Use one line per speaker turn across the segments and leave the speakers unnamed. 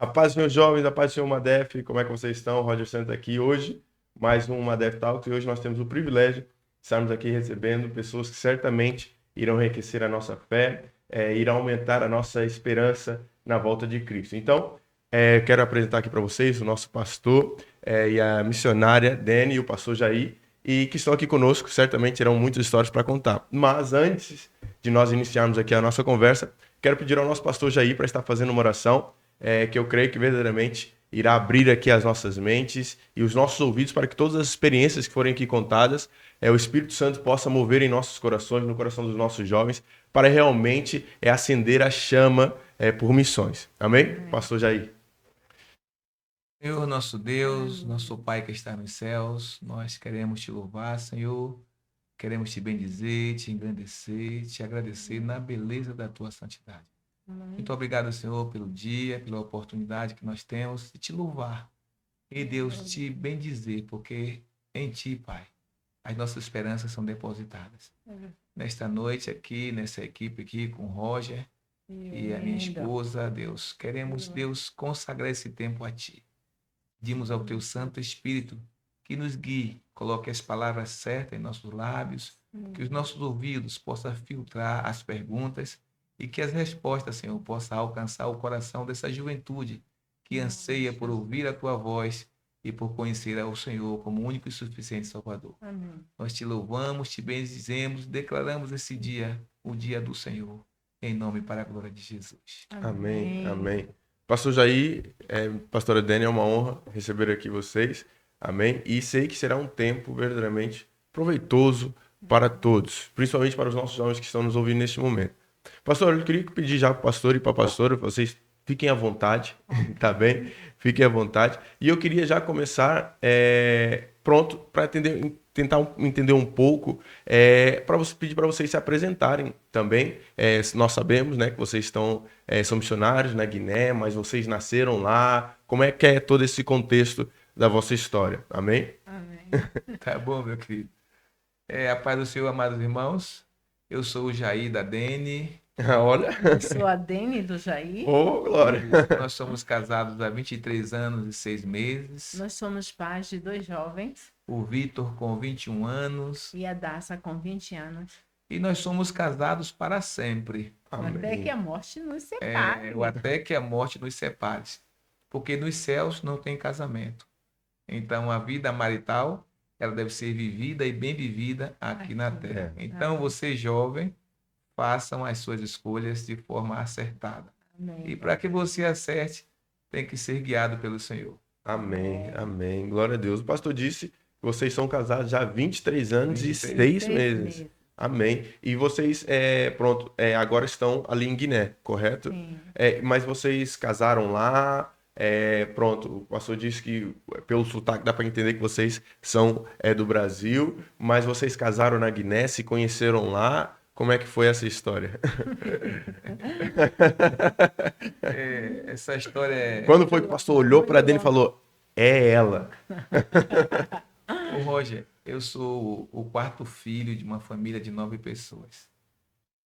A paz, meus jovens, a paz do Senhor Madef, como é que vocês estão? Roger Santos aqui hoje, mais um Madef Talks, e hoje nós temos o privilégio de estarmos aqui recebendo pessoas que certamente irão enriquecer a nossa fé, irão aumentar a nossa esperança na volta de Cristo. Então, quero apresentar aqui para vocês o nosso pastor e a missionária Dani e o pastor Jair, e que estão aqui conosco, certamente terão muitas histórias para contar. Mas antes de nós iniciarmos aqui a nossa conversa, quero pedir ao nosso pastor Jair para estar fazendo uma oração que eu creio que verdadeiramente irá abrir aqui as nossas mentes e os nossos ouvidos para que todas as experiências que forem aqui contadas, o Espírito Santo possa mover em nossos corações, no coração dos nossos jovens, para realmente acender a chama por missões. Amém? Pastor Jair.
Senhor, nosso Deus, nosso Pai que está nos céus, nós queremos te louvar, Senhor, queremos te bendizer, te engrandecer, te agradecer na beleza da tua santidade. Muito obrigado, Senhor, pelo dia, pela oportunidade que nós temos de te louvar e, Deus, te bendizer, porque em ti, Pai, as nossas esperanças são depositadas. Nesta noite aqui, nessa equipe aqui com o Roger e a minha esposa, Deus, queremos, Deus, consagrar esse tempo a ti. Pedimos ao teu Santo Espírito que nos guie, coloque as palavras certas em nossos lábios, que os nossos ouvidos possam filtrar as perguntas e que as respostas, Senhor, possam alcançar o coração dessa juventude que anseia por ouvir a tua voz e por conhecer ao Senhor como único e suficiente Salvador. Amém. Nós te louvamos, te bendizemos, declaramos esse dia, o dia do Senhor, em nome e para a glória de Jesus.
Amém, amém. Pastor Jair, pastora Dani, é uma honra receber aqui vocês. Amém. E sei que será um tempo verdadeiramente proveitoso para todos, principalmente para os nossos jovens que estão nos ouvindo neste momento. Pastor, eu queria pedir já para o pastor e para a pastora, vocês fiquem à vontade, tá bem? Fiquem à vontade. E eu queria já começar pronto para tentar entender um pouco, para você pedir para vocês se apresentarem também. Nós sabemos, né, que vocês são missionários na Guiné, mas vocês nasceram lá. Como é que é todo esse contexto da vossa história? Amém?
Amém. Tá bom, meu querido. A paz do Senhor, amados irmãos. Eu sou o Jair da Dene.
Olha.
Eu sou a Dene do Jair.
Oh, glória.
Nós somos casados há 23 anos e 6 meses.
Nós somos pais de 2 jovens.
O Vitor com 21 anos.
E a Daça com 20 anos.
E nós somos casados para sempre.
Amém. Até que a morte nos separe.
Até que a morte nos separe. Porque nos céus não tem casamento. Então a vida marital, ela deve ser vivida e bem vivida aqui na terra. Então você, jovem, façam as suas escolhas de forma acertada. Amém. E para que você acerte, tem que ser guiado pelo Senhor.
Amém, amém. Glória a Deus. O pastor disse que vocês são casados já há 23 anos e 6 meses. Amém. E vocês, agora estão ali em Guiné, correto?
Sim.
Mas vocês casaram lá, o pastor disse que pelo sotaque dá para entender que vocês são do Brasil, mas vocês casaram na Guiné, se conheceram lá. Como é que foi essa história?
Essa história é...
Quando foi que o pastor olhou para dentro e falou, é ela?
Ô Roger, eu sou o quarto filho de uma família de 9 pessoas.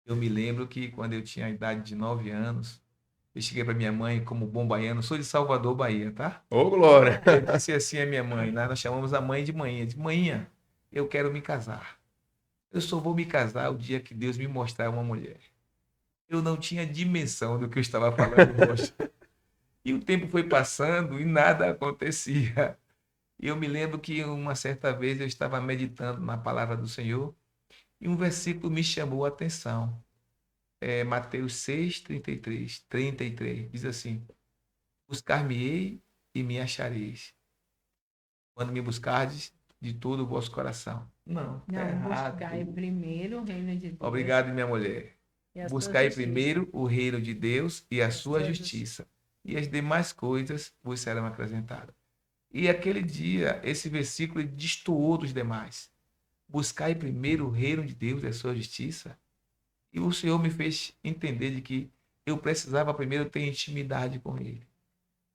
Eu me lembro que quando eu tinha a idade de 9 anos, eu cheguei para minha mãe como bom baiano, sou de Salvador, Bahia, tá?
Ô, glória!
Eu disse assim a minha mãe, nós chamamos a mãe de manhã, de manhã, eu quero me casar. Eu só vou me casar o dia que Deus me mostrar uma mulher. Eu não tinha dimensão do que eu estava falando, poxa. E o tempo foi passando e nada acontecia. E eu me lembro que uma certa vez eu estava meditando na palavra do Senhor e um versículo me chamou a atenção. Mateus 6, 33. Diz assim, buscar-me-ei e me achareis. Quando me buscardes de todo o vosso coração. Não,
buscai primeiro o reino de Deus.
Obrigado, minha mulher. Buscai primeiro o reino de Deus e a sua justiça. E as demais coisas vos serão acrescentadas. E aquele dia, esse versículo destoou dos demais. Buscai primeiro o reino de Deus e a sua justiça. E o Senhor me fez entender de que eu precisava primeiro ter intimidade com Ele.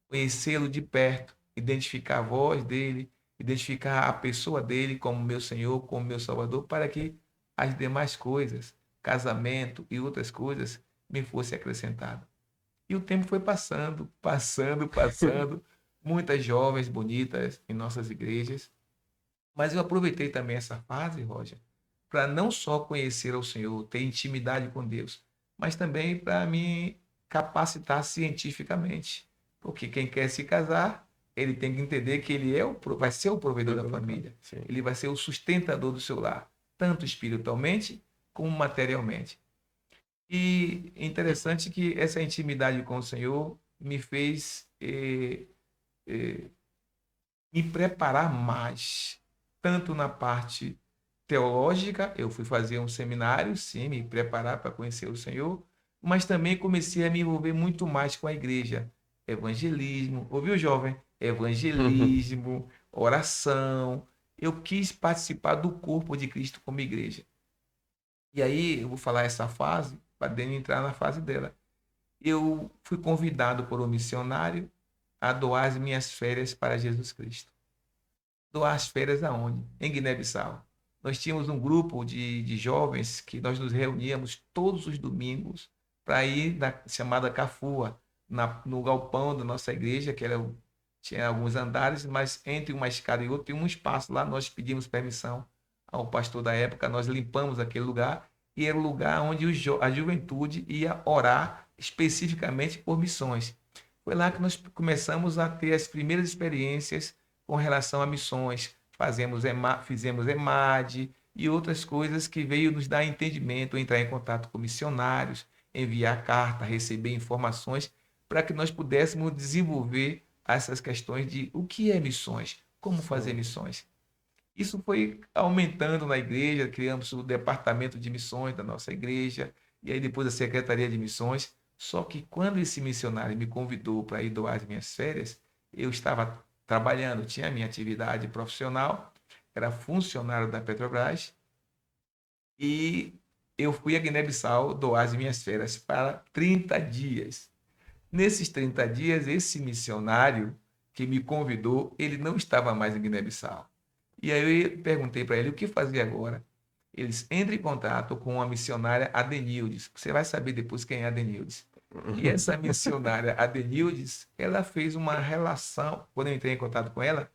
Conhecê-lo de perto, identificar a voz dEle, identificar a pessoa dEle como meu Senhor, como meu Salvador, para que as demais coisas, casamento e outras coisas, me fossem acrescentadas. E o tempo foi passando, passando, passando. Muitas jovens bonitas em nossas igrejas. Mas eu aproveitei também essa fase, Roger, para não só conhecer ao Senhor, ter intimidade com Deus, mas também para me capacitar cientificamente. Porque quem quer se casar, ele tem que entender que ele vai ser o provedor da família.
Sim.
Ele vai ser o sustentador do seu lar, tanto espiritualmente como materialmente. E é interessante que essa intimidade com o Senhor me fez me preparar mais, tanto na parte teológica, eu fui fazer um seminário, sim, me preparar para conhecer o Senhor, mas também comecei a me envolver muito mais com a igreja. Evangelismo, ouviu, jovem? Evangelismo, oração. Eu quis participar do corpo de Cristo como igreja. E aí, eu vou falar essa fase, para dentro entrar na fase dela. Eu fui convidado por um missionário a doar as minhas férias para Jesus Cristo. Doar as férias aonde? Em Guiné-Bissau. Nós tínhamos um grupo de jovens que nós nos reuníamos todos os domingos para ir na chamada Cafua, no galpão da nossa igreja, tinha alguns andares, mas entre uma escada e outra tinha um espaço lá. Nós pedimos permissão ao pastor da época, nós limpamos aquele lugar e era o lugar onde a juventude ia orar especificamente por missões. Foi lá que nós começamos a ter as primeiras experiências com relação a missões. Fizemos EMAD e outras coisas que veio nos dar entendimento, entrar em contato com missionários, enviar carta, receber informações, para que nós pudéssemos desenvolver essas questões de o que é missões, como fazer missões. Isso foi aumentando na igreja, criamos o departamento de missões da nossa igreja, e aí depois a Secretaria de Missões. Só que quando esse missionário me convidou para ir doar as minhas férias, eu estava trabalhando, tinha a minha atividade profissional, era funcionário da Petrobras, e eu fui a Guiné-Bissau doar as minhas férias para 30 dias. Nesses 30 dias, esse missionário que me convidou, ele não estava mais em Guiné-Bissau. E aí eu perguntei para ele o que fazer agora. Eles entram em contato com a missionária Adenildes. Você vai saber depois quem é Adenildes. E essa missionária Adenildes, ela fez uma relação, quando eu entrei em contato com ela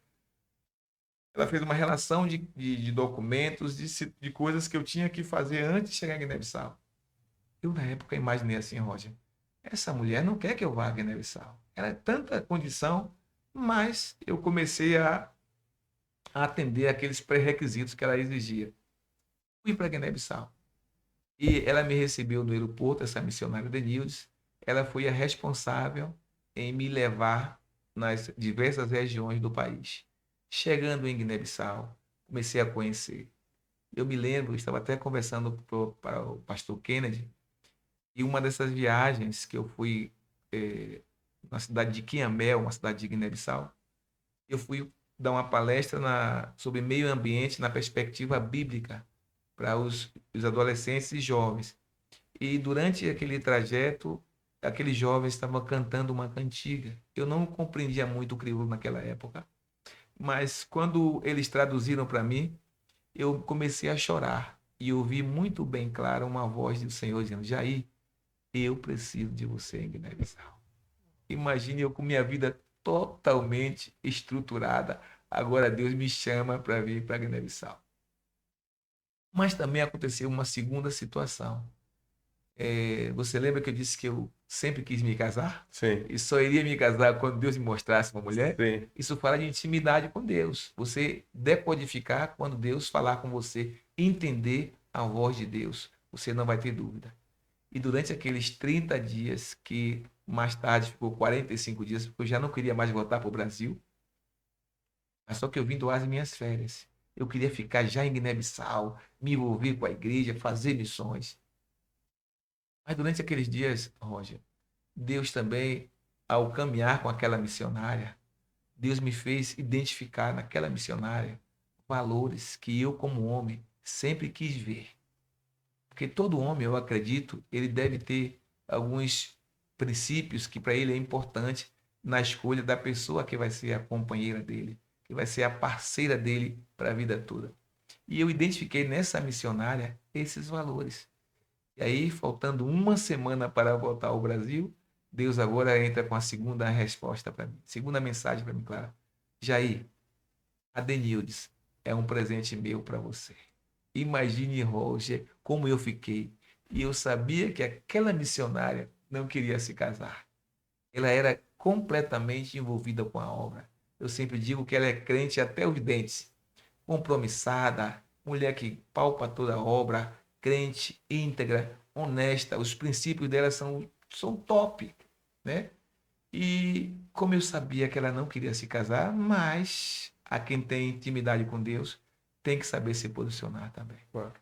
fez uma relação de documentos, de coisas que eu tinha que fazer antes de chegar em Guiné-Bissau. Eu, na época, imaginei assim, Roger, essa mulher não quer que eu vá a Guiné-Bissau. Ela é tanta condição, mas eu comecei a atender aqueles pré-requisitos que ela exigia. Fui para Guiné-Bissau. E ela me recebeu no aeroporto, essa missionária Denildes. Ela foi a responsável em me levar nas diversas regiões do país. Chegando em Guiné-Bissau, comecei a conhecer. Eu me lembro, estava até conversando para o pastor Kennedy, e uma dessas viagens que eu fui na cidade de Quiamé, uma cidade de Guiné-Bissau, eu fui dar uma palestra sobre meio ambiente na perspectiva bíblica para os adolescentes e jovens. E durante aquele trajeto, aqueles jovens estavam cantando uma cantiga. Eu não compreendia muito o crioulo naquela época, mas quando eles traduziram para mim, eu comecei a chorar e ouvi muito bem claro uma voz do Senhor dizendo: Jair, eu preciso de você em Guiné-Bissau. Imagine eu com minha vida totalmente estruturada. Agora Deus me chama para vir para Guiné-Bissau. Mas também aconteceu uma segunda situação. Você lembra que eu disse que eu sempre quis me casar?
Sim.
E só iria me casar quando Deus me mostrasse uma mulher?
Sim.
Isso fala de intimidade com Deus. Você decodificar quando Deus falar com você, entender a voz de Deus. Você não vai ter dúvida. E durante aqueles 30 dias, que mais tarde ficou 45 dias, porque eu já não queria mais voltar para o Brasil, mas só que eu vim doar as minhas férias. Eu queria ficar já em Guiné-Bissau, me envolver com a igreja, fazer missões. Mas durante aqueles dias, Roger, Deus também, ao caminhar com aquela missionária, Deus me fez identificar naquela missionária valores que eu, como homem, sempre quis ver. Porque todo homem, eu acredito, ele deve ter alguns princípios que para ele é importante na escolha da pessoa que vai ser a companheira dele, que vai ser a parceira dele para a vida toda. E eu identifiquei nessa missionária esses valores. E aí, faltando uma semana para voltar ao Brasil, Deus agora entra com a segunda resposta para mim, segunda mensagem para mim, Clara. Jair, a Denildes é um presente meu para você. Imagine, Roger, como eu fiquei. E eu sabia que aquela missionária não queria se casar. Ela era completamente envolvida com a obra. Eu sempre digo que ela é crente até os dentes, compromissada, mulher que palpa toda a obra, crente, íntegra, honesta. Os princípios dela são top, né? E como eu sabia que ela não queria se casar, mas a quem tem intimidade com Deus tem que saber se posicionar também.
Claro.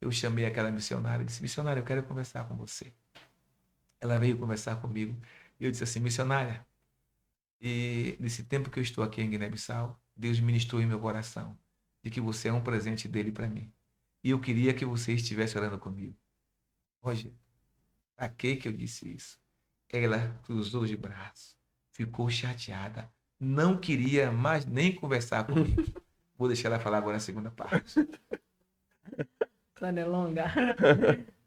Eu chamei aquela missionária e disse: missionária, eu quero conversar com você. Ela veio conversar comigo e eu disse assim: missionária, e nesse tempo que eu estou aqui em Guiné-Bissau, Deus ministrou em meu coração de que você é um presente dele para mim. E eu queria que você estivesse orando comigo. Roger, para que eu disse isso? Ela cruzou os braços, ficou chateada, não queria mais nem conversar comigo. Vou deixar ela falar agora a segunda parte.
História é longa.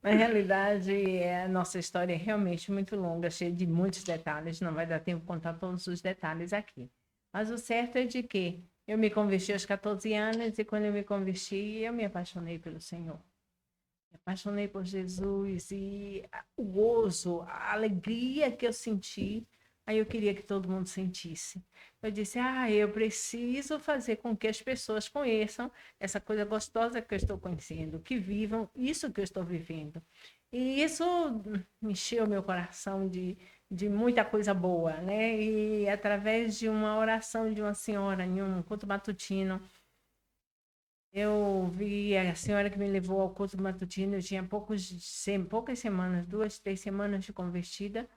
Na realidade, a nossa história é realmente muito longa, cheia de muitos detalhes. Não vai dar tempo de contar todos os detalhes aqui. Mas o certo é de que eu me converti aos 14 anos e quando eu me converti, eu me apaixonei pelo Senhor. Me apaixonei por Jesus e o gozo, a alegria que eu senti, aí eu queria que todo mundo sentisse. Eu disse, eu preciso fazer com que as pessoas conheçam essa coisa gostosa que eu estou conhecendo, que vivam isso que eu estou vivendo. E isso encheu meu coração de muita coisa boa, né? E através de uma oração de uma senhora em um culto matutino, eu vi a senhora que me levou ao culto matutino, eu tinha poucas semanas, 2, 3 semanas de convertida.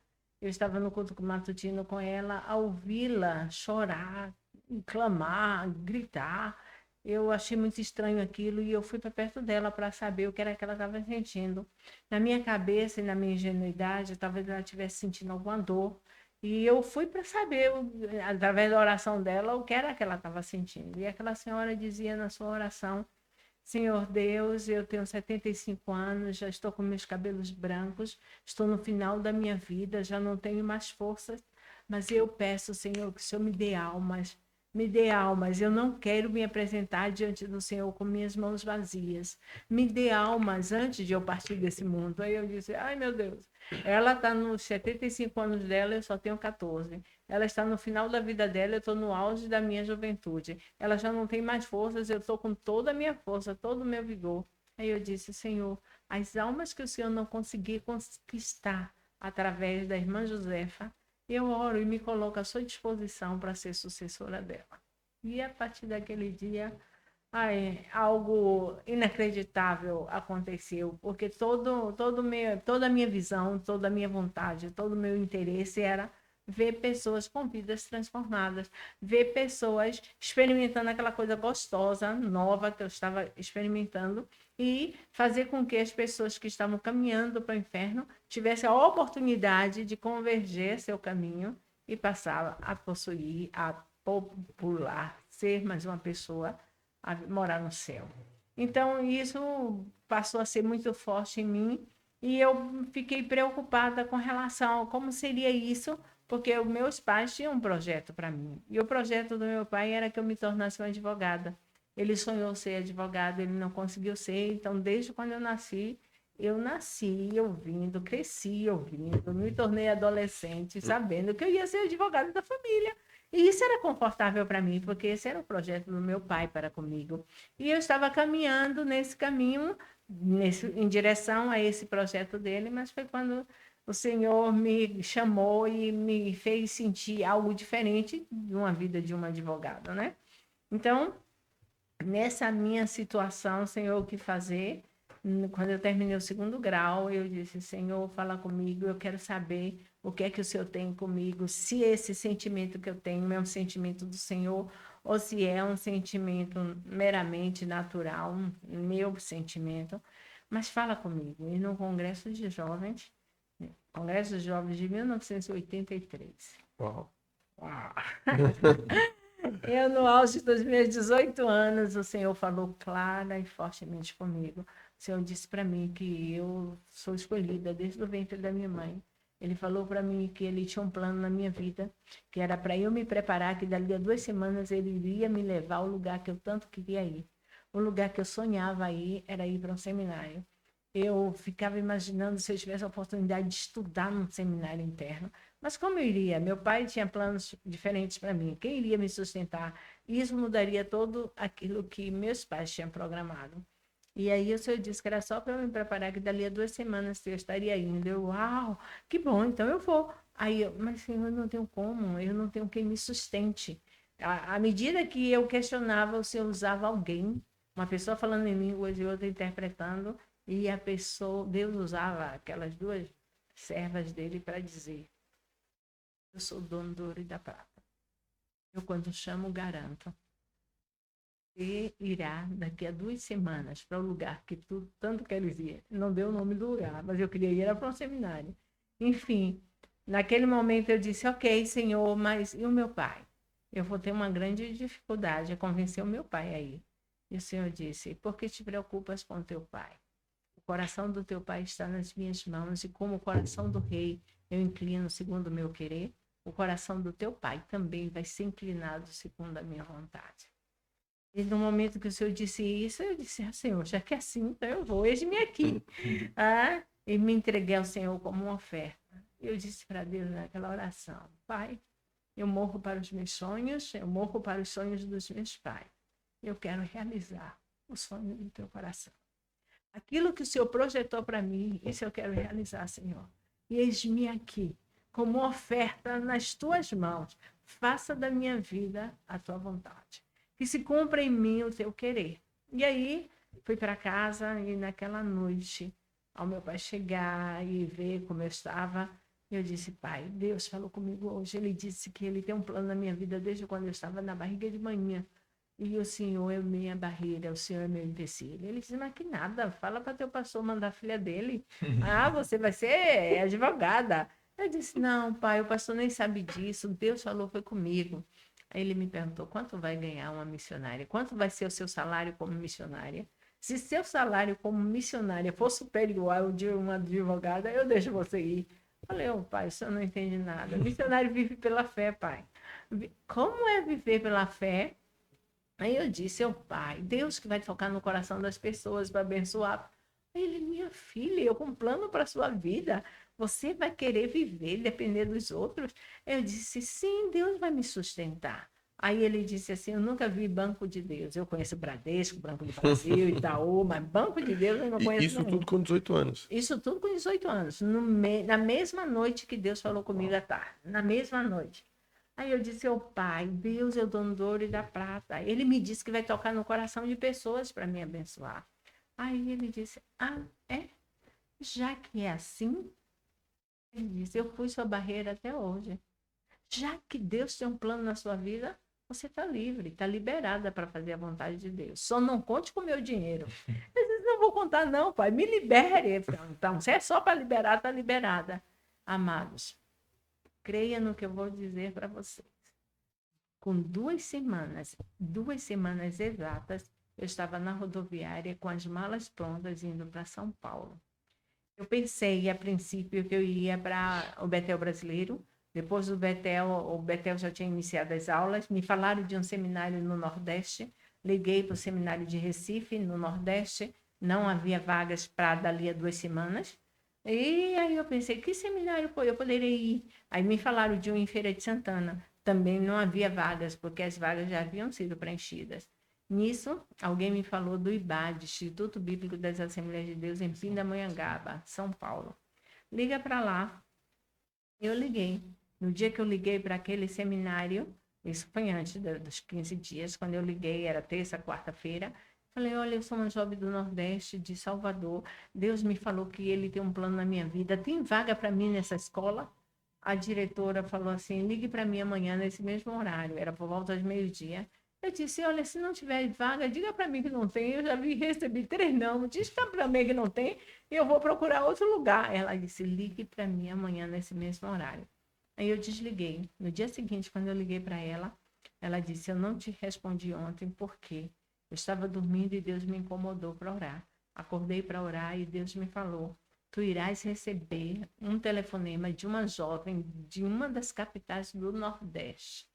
Eu estava no culto matutino com ela, a ouvi-la chorar, clamar, gritar. Eu achei muito estranho aquilo e eu fui para perto dela para saber o que era que ela estava sentindo. Na minha cabeça e na minha ingenuidade, talvez ela estivesse sentindo alguma dor. E eu fui para saber, através da oração dela, o que era que ela estava sentindo. E aquela senhora dizia na sua oração: Senhor Deus, eu tenho 75 anos, já estou com meus cabelos brancos, estou no final da minha vida, já não tenho mais forças, mas eu peço, Senhor, que o Senhor me dê almas. Eu não quero me apresentar diante do Senhor com minhas mãos vazias. Me dê almas antes de eu partir desse mundo. Aí eu disse, ai meu Deus, ela está nos 75 anos dela, eu só tenho 14. Ela está no final da vida dela, eu estou no auge da minha juventude. Ela já não tem mais forças, eu estou com toda a minha força, todo o meu vigor. Aí eu disse, Senhor, as almas que o Senhor não conseguir conquistar através da irmã Josefa, eu oro e me coloco à sua disposição para ser sucessora dela. E a partir daquele dia, algo inacreditável aconteceu, porque toda a minha visão, toda a minha vontade, todo o meu interesse era ver pessoas com vidas transformadas, ver pessoas experimentando aquela coisa gostosa, nova que eu estava experimentando e fazer com que as pessoas que estavam caminhando para o inferno tivessem a oportunidade de converger seu caminho e passar a possuir, a popular, ser mais uma pessoa a morar no céu. Então, isso passou a ser muito forte em mim e eu fiquei preocupada com relação a como seria isso, porque os meus pais tinham um projeto para mim. E o projeto do meu pai era que eu me tornasse uma advogada. Ele sonhou ser advogado, ele não conseguiu ser, então desde quando eu nasci ouvindo, cresci ouvindo, me tornei adolescente, sabendo que eu ia ser advogada da família. E isso era confortável para mim, porque esse era o projeto do meu pai para comigo. E eu estava caminhando nesse caminho, em direção a esse projeto dele, mas foi quando o Senhor me chamou e me fez sentir algo diferente de uma vida de uma advogada, né? Então, nessa minha situação, Senhor, o que fazer? Quando eu terminei o 2º grau, eu disse, Senhor, fala comigo, eu quero saber o que é que o Senhor tem comigo, se esse sentimento que eu tenho é um sentimento do Senhor, ou se é um sentimento meramente natural, um meu sentimento, mas fala comigo. E no Congresso de Jovens de 1983.
Uau.
Uau. Eu, no auge dos meus 18 anos, o Senhor falou clara e fortemente comigo. O Senhor disse para mim que eu sou escolhida desde o ventre da minha mãe Ele falou para mim que ele tinha um plano na minha vida, que era para eu me preparar, que dali a 2 semanas ele iria me levar ao lugar que eu tanto queria ir. O lugar que eu sonhava ir era ir para um seminário. Eu ficava imaginando se eu tivesse a oportunidade de estudar num seminário interno. Mas como eu iria? Meu pai tinha planos diferentes para mim. Quem iria me sustentar? Isso mudaria todo aquilo que meus pais tinham programado. E aí o senhor disse que era só para eu me preparar, que dali a 2 semanas eu estaria indo. Eu, uau, que bom, então eu vou. Aí eu, mas senhor, eu não tenho como, eu não tenho quem me sustente. À medida que eu questionava, o senhor usava alguém, uma pessoa falando em línguas e outra interpretando, e a pessoa, Deus usava aquelas 2 servas dele para dizer: eu sou o dono do ouro e da prata. Eu, quando chamo, garanto. Você irá daqui a 2 semanas para o lugar que tu tanto queres ir. Não deu o nome do lugar, mas eu queria ir para um seminário. Enfim, naquele momento eu disse: ok, Senhor, mas e o meu pai? Eu vou ter uma grande dificuldade a convencer o meu pai a ir. E o Senhor disse: por que te preocupas com o teu pai? O coração do teu pai está nas minhas mãos, e como o coração do rei eu inclino segundo o meu querer, o coração do teu pai também vai ser inclinado segundo a minha vontade. E no momento que o senhor disse isso, eu disse: Senhor, já que é assim, então eu vou, eis-me aqui. E me entreguei ao Senhor como uma oferta. Eu disse para Deus naquela oração: Pai, eu morro para os meus sonhos, eu morro para os sonhos dos meus pais. Eu quero realizar o sonho do teu coração. Aquilo que o Senhor projetou para mim, isso eu quero realizar, Senhor. E eis-me aqui, como oferta nas tuas mãos. Faça da minha vida a tua vontade. Que se cumpra em mim o teu querer. E aí, fui para casa e naquela noite, ao meu pai chegar e ver como eu estava, eu disse: Pai, Deus falou comigo hoje. Ele disse que ele tem um plano na minha vida desde quando eu estava na barriga de manhã. E o Senhor é minha barreira, o Senhor é meu empecilho. Ele disse: mas que nada, fala para teu pastor mandar a filha dele. Você vai ser advogada. Eu disse: não, pai, o pastor nem sabe disso, Deus falou, foi comigo. Aí ele me perguntou: quanto vai ganhar uma missionária? Quanto vai ser o seu salário como missionária? Se seu salário como missionária for superior ao de uma advogada, eu deixo você ir. Falei: pai, o senhor não entende nada. Missionário vive pela fé, pai. Como é viver pela fé? Aí eu disse: pai, Deus que vai tocar no coração das pessoas para abençoar. Aí ele: minha filha, eu com um plano para a sua vida. Você vai querer viver, depender dos outros? Eu disse: sim, Deus vai me sustentar. Aí ele disse assim: eu nunca vi Banco de Deus. Eu conheço Bradesco, Banco do Brasil, Itaú, mas Banco de Deus eu não conheço
Isso
nenhum.
tudo com 18 anos.
Isso tudo com 18 anos. Na mesma noite que Deus falou comigo à tarde. Na mesma noite. Aí eu disse: pai, Deus é o dono do ouro e da prata. Ele me disse que vai tocar no coração de pessoas para me abençoar. Aí ele disse: é? Já que é assim, ele disse: eu fui sua barreira até hoje. Já que Deus tem um plano na sua vida, você está livre, está liberada para fazer a vontade de Deus. Só não conte com o meu dinheiro. Eu disse: não vou contar não, pai, me libere. Então, se é só para liberar, está liberada. Amados, creia no que eu vou dizer para vocês. Com 2 semanas exatas, eu estava na rodoviária com as malas prontas indo para São Paulo. Eu pensei a princípio que eu ia para o Betel Brasileiro. Depois do Betel, o Betel já tinha iniciado as aulas. Me falaram de um seminário no Nordeste. Liguei para o seminário de Recife, no Nordeste. Não havia vagas para dali a 2 semanas. E aí eu pensei: que seminário eu poderia ir? Aí me falaram de um em Feira de Santana. Também não havia vagas, porque as vagas já haviam sido preenchidas. Nisso, alguém me falou do IBAD, Instituto Bíblico das Assembleias de Deus, em Pindamonhangaba, São Paulo. Liga para lá. Eu liguei. No dia que eu liguei para aquele seminário, isso foi antes dos 15 dias, quando eu liguei, era terça, quarta-feira, falei: olha, eu sou uma jovem do Nordeste, de Salvador. Deus me falou que ele tem um plano na minha vida. Tem vaga para mim nessa escola? A diretora falou assim: ligue para mim amanhã nesse mesmo horário. Era por volta de meio-dia. Eu disse: olha, se não tiver vaga, diga para mim que não tem. Eu já recebi 3 não. Diz para mim que não tem e eu vou procurar outro lugar. Ela disse: ligue para mim amanhã nesse mesmo horário. Aí eu desliguei. No dia seguinte, quando eu liguei para ela, ela disse: eu não te respondi ontem porque eu estava dormindo e Deus me incomodou para orar. Acordei para orar e Deus me falou tu irás receber um telefonema de uma jovem de uma das capitais do Nordeste.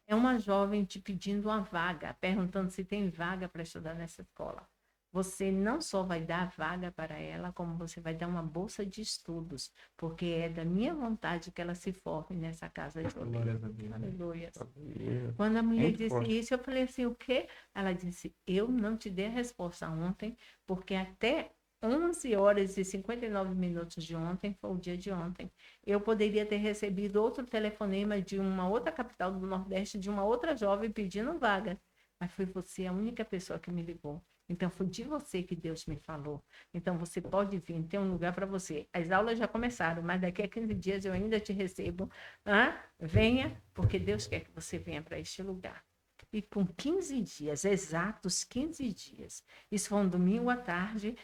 É uma jovem te pedindo uma vaga, perguntando se tem vaga para estudar nessa escola. Você não só vai dar vaga para ela, como você vai dar uma bolsa de estudos, porque é da minha vontade que ela se forme nessa casa de
Glórias a
Deus.
Deus.
Aleluia.
Aleluia.
Quando a mulher
Muito
disse
forte.
isso, eu falei assim, o quê? Ela disse, eu não te dei a resposta ontem, porque até 11 horas e 59 minutos de ontem foi o dia de ontem. Eu poderia ter recebido outro telefonema de uma outra capital do Nordeste, de uma outra jovem pedindo vaga, mas foi você a única pessoa que me ligou. Então, foi de você que Deus me falou. Então, você pode vir, tem um lugar para você. As aulas já começaram, mas daqui a 15 dias eu ainda te recebo. Venha, porque Deus quer que você venha para este lugar. E com 15 dias, exatos 15 dias, isso foi um domingo à tarde,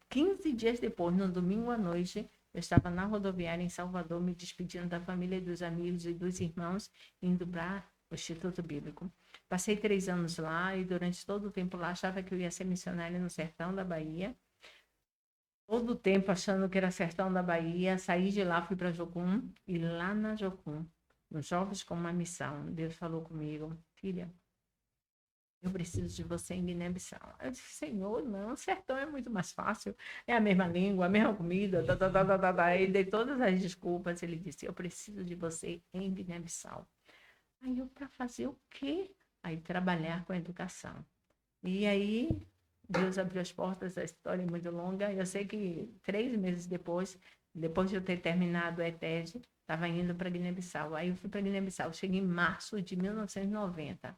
15 dias depois, no domingo à noite, eu estava na rodoviária em Salvador, me despedindo da família, dos amigos e dos irmãos, indo para o Instituto Bíblico. Passei 3 anos lá e durante todo o tempo lá achava que eu ia ser missionária no sertão da Bahia. Todo o tempo achando que era sertão da Bahia, saí de lá, fui para Jocum e lá na Jocum, nos Jovens com uma Missão, Deus falou comigo, filha, eu preciso de você em Guiné-Bissau. Eu disse, Senhor, não, o sertão é muito mais fácil, é a mesma língua, a mesma comida, Ele dei todas as desculpas, ele disse, eu preciso de você em Guiné-Bissau. Aí eu, para fazer o quê? Aí trabalhar com a educação. E aí, Deus abriu as portas, a história é muito longa. Eu sei que 3 meses depois de eu ter terminado a ETED, estava indo para Guiné-Bissau. Aí eu fui para Guiné-Bissau, cheguei em março de 1990.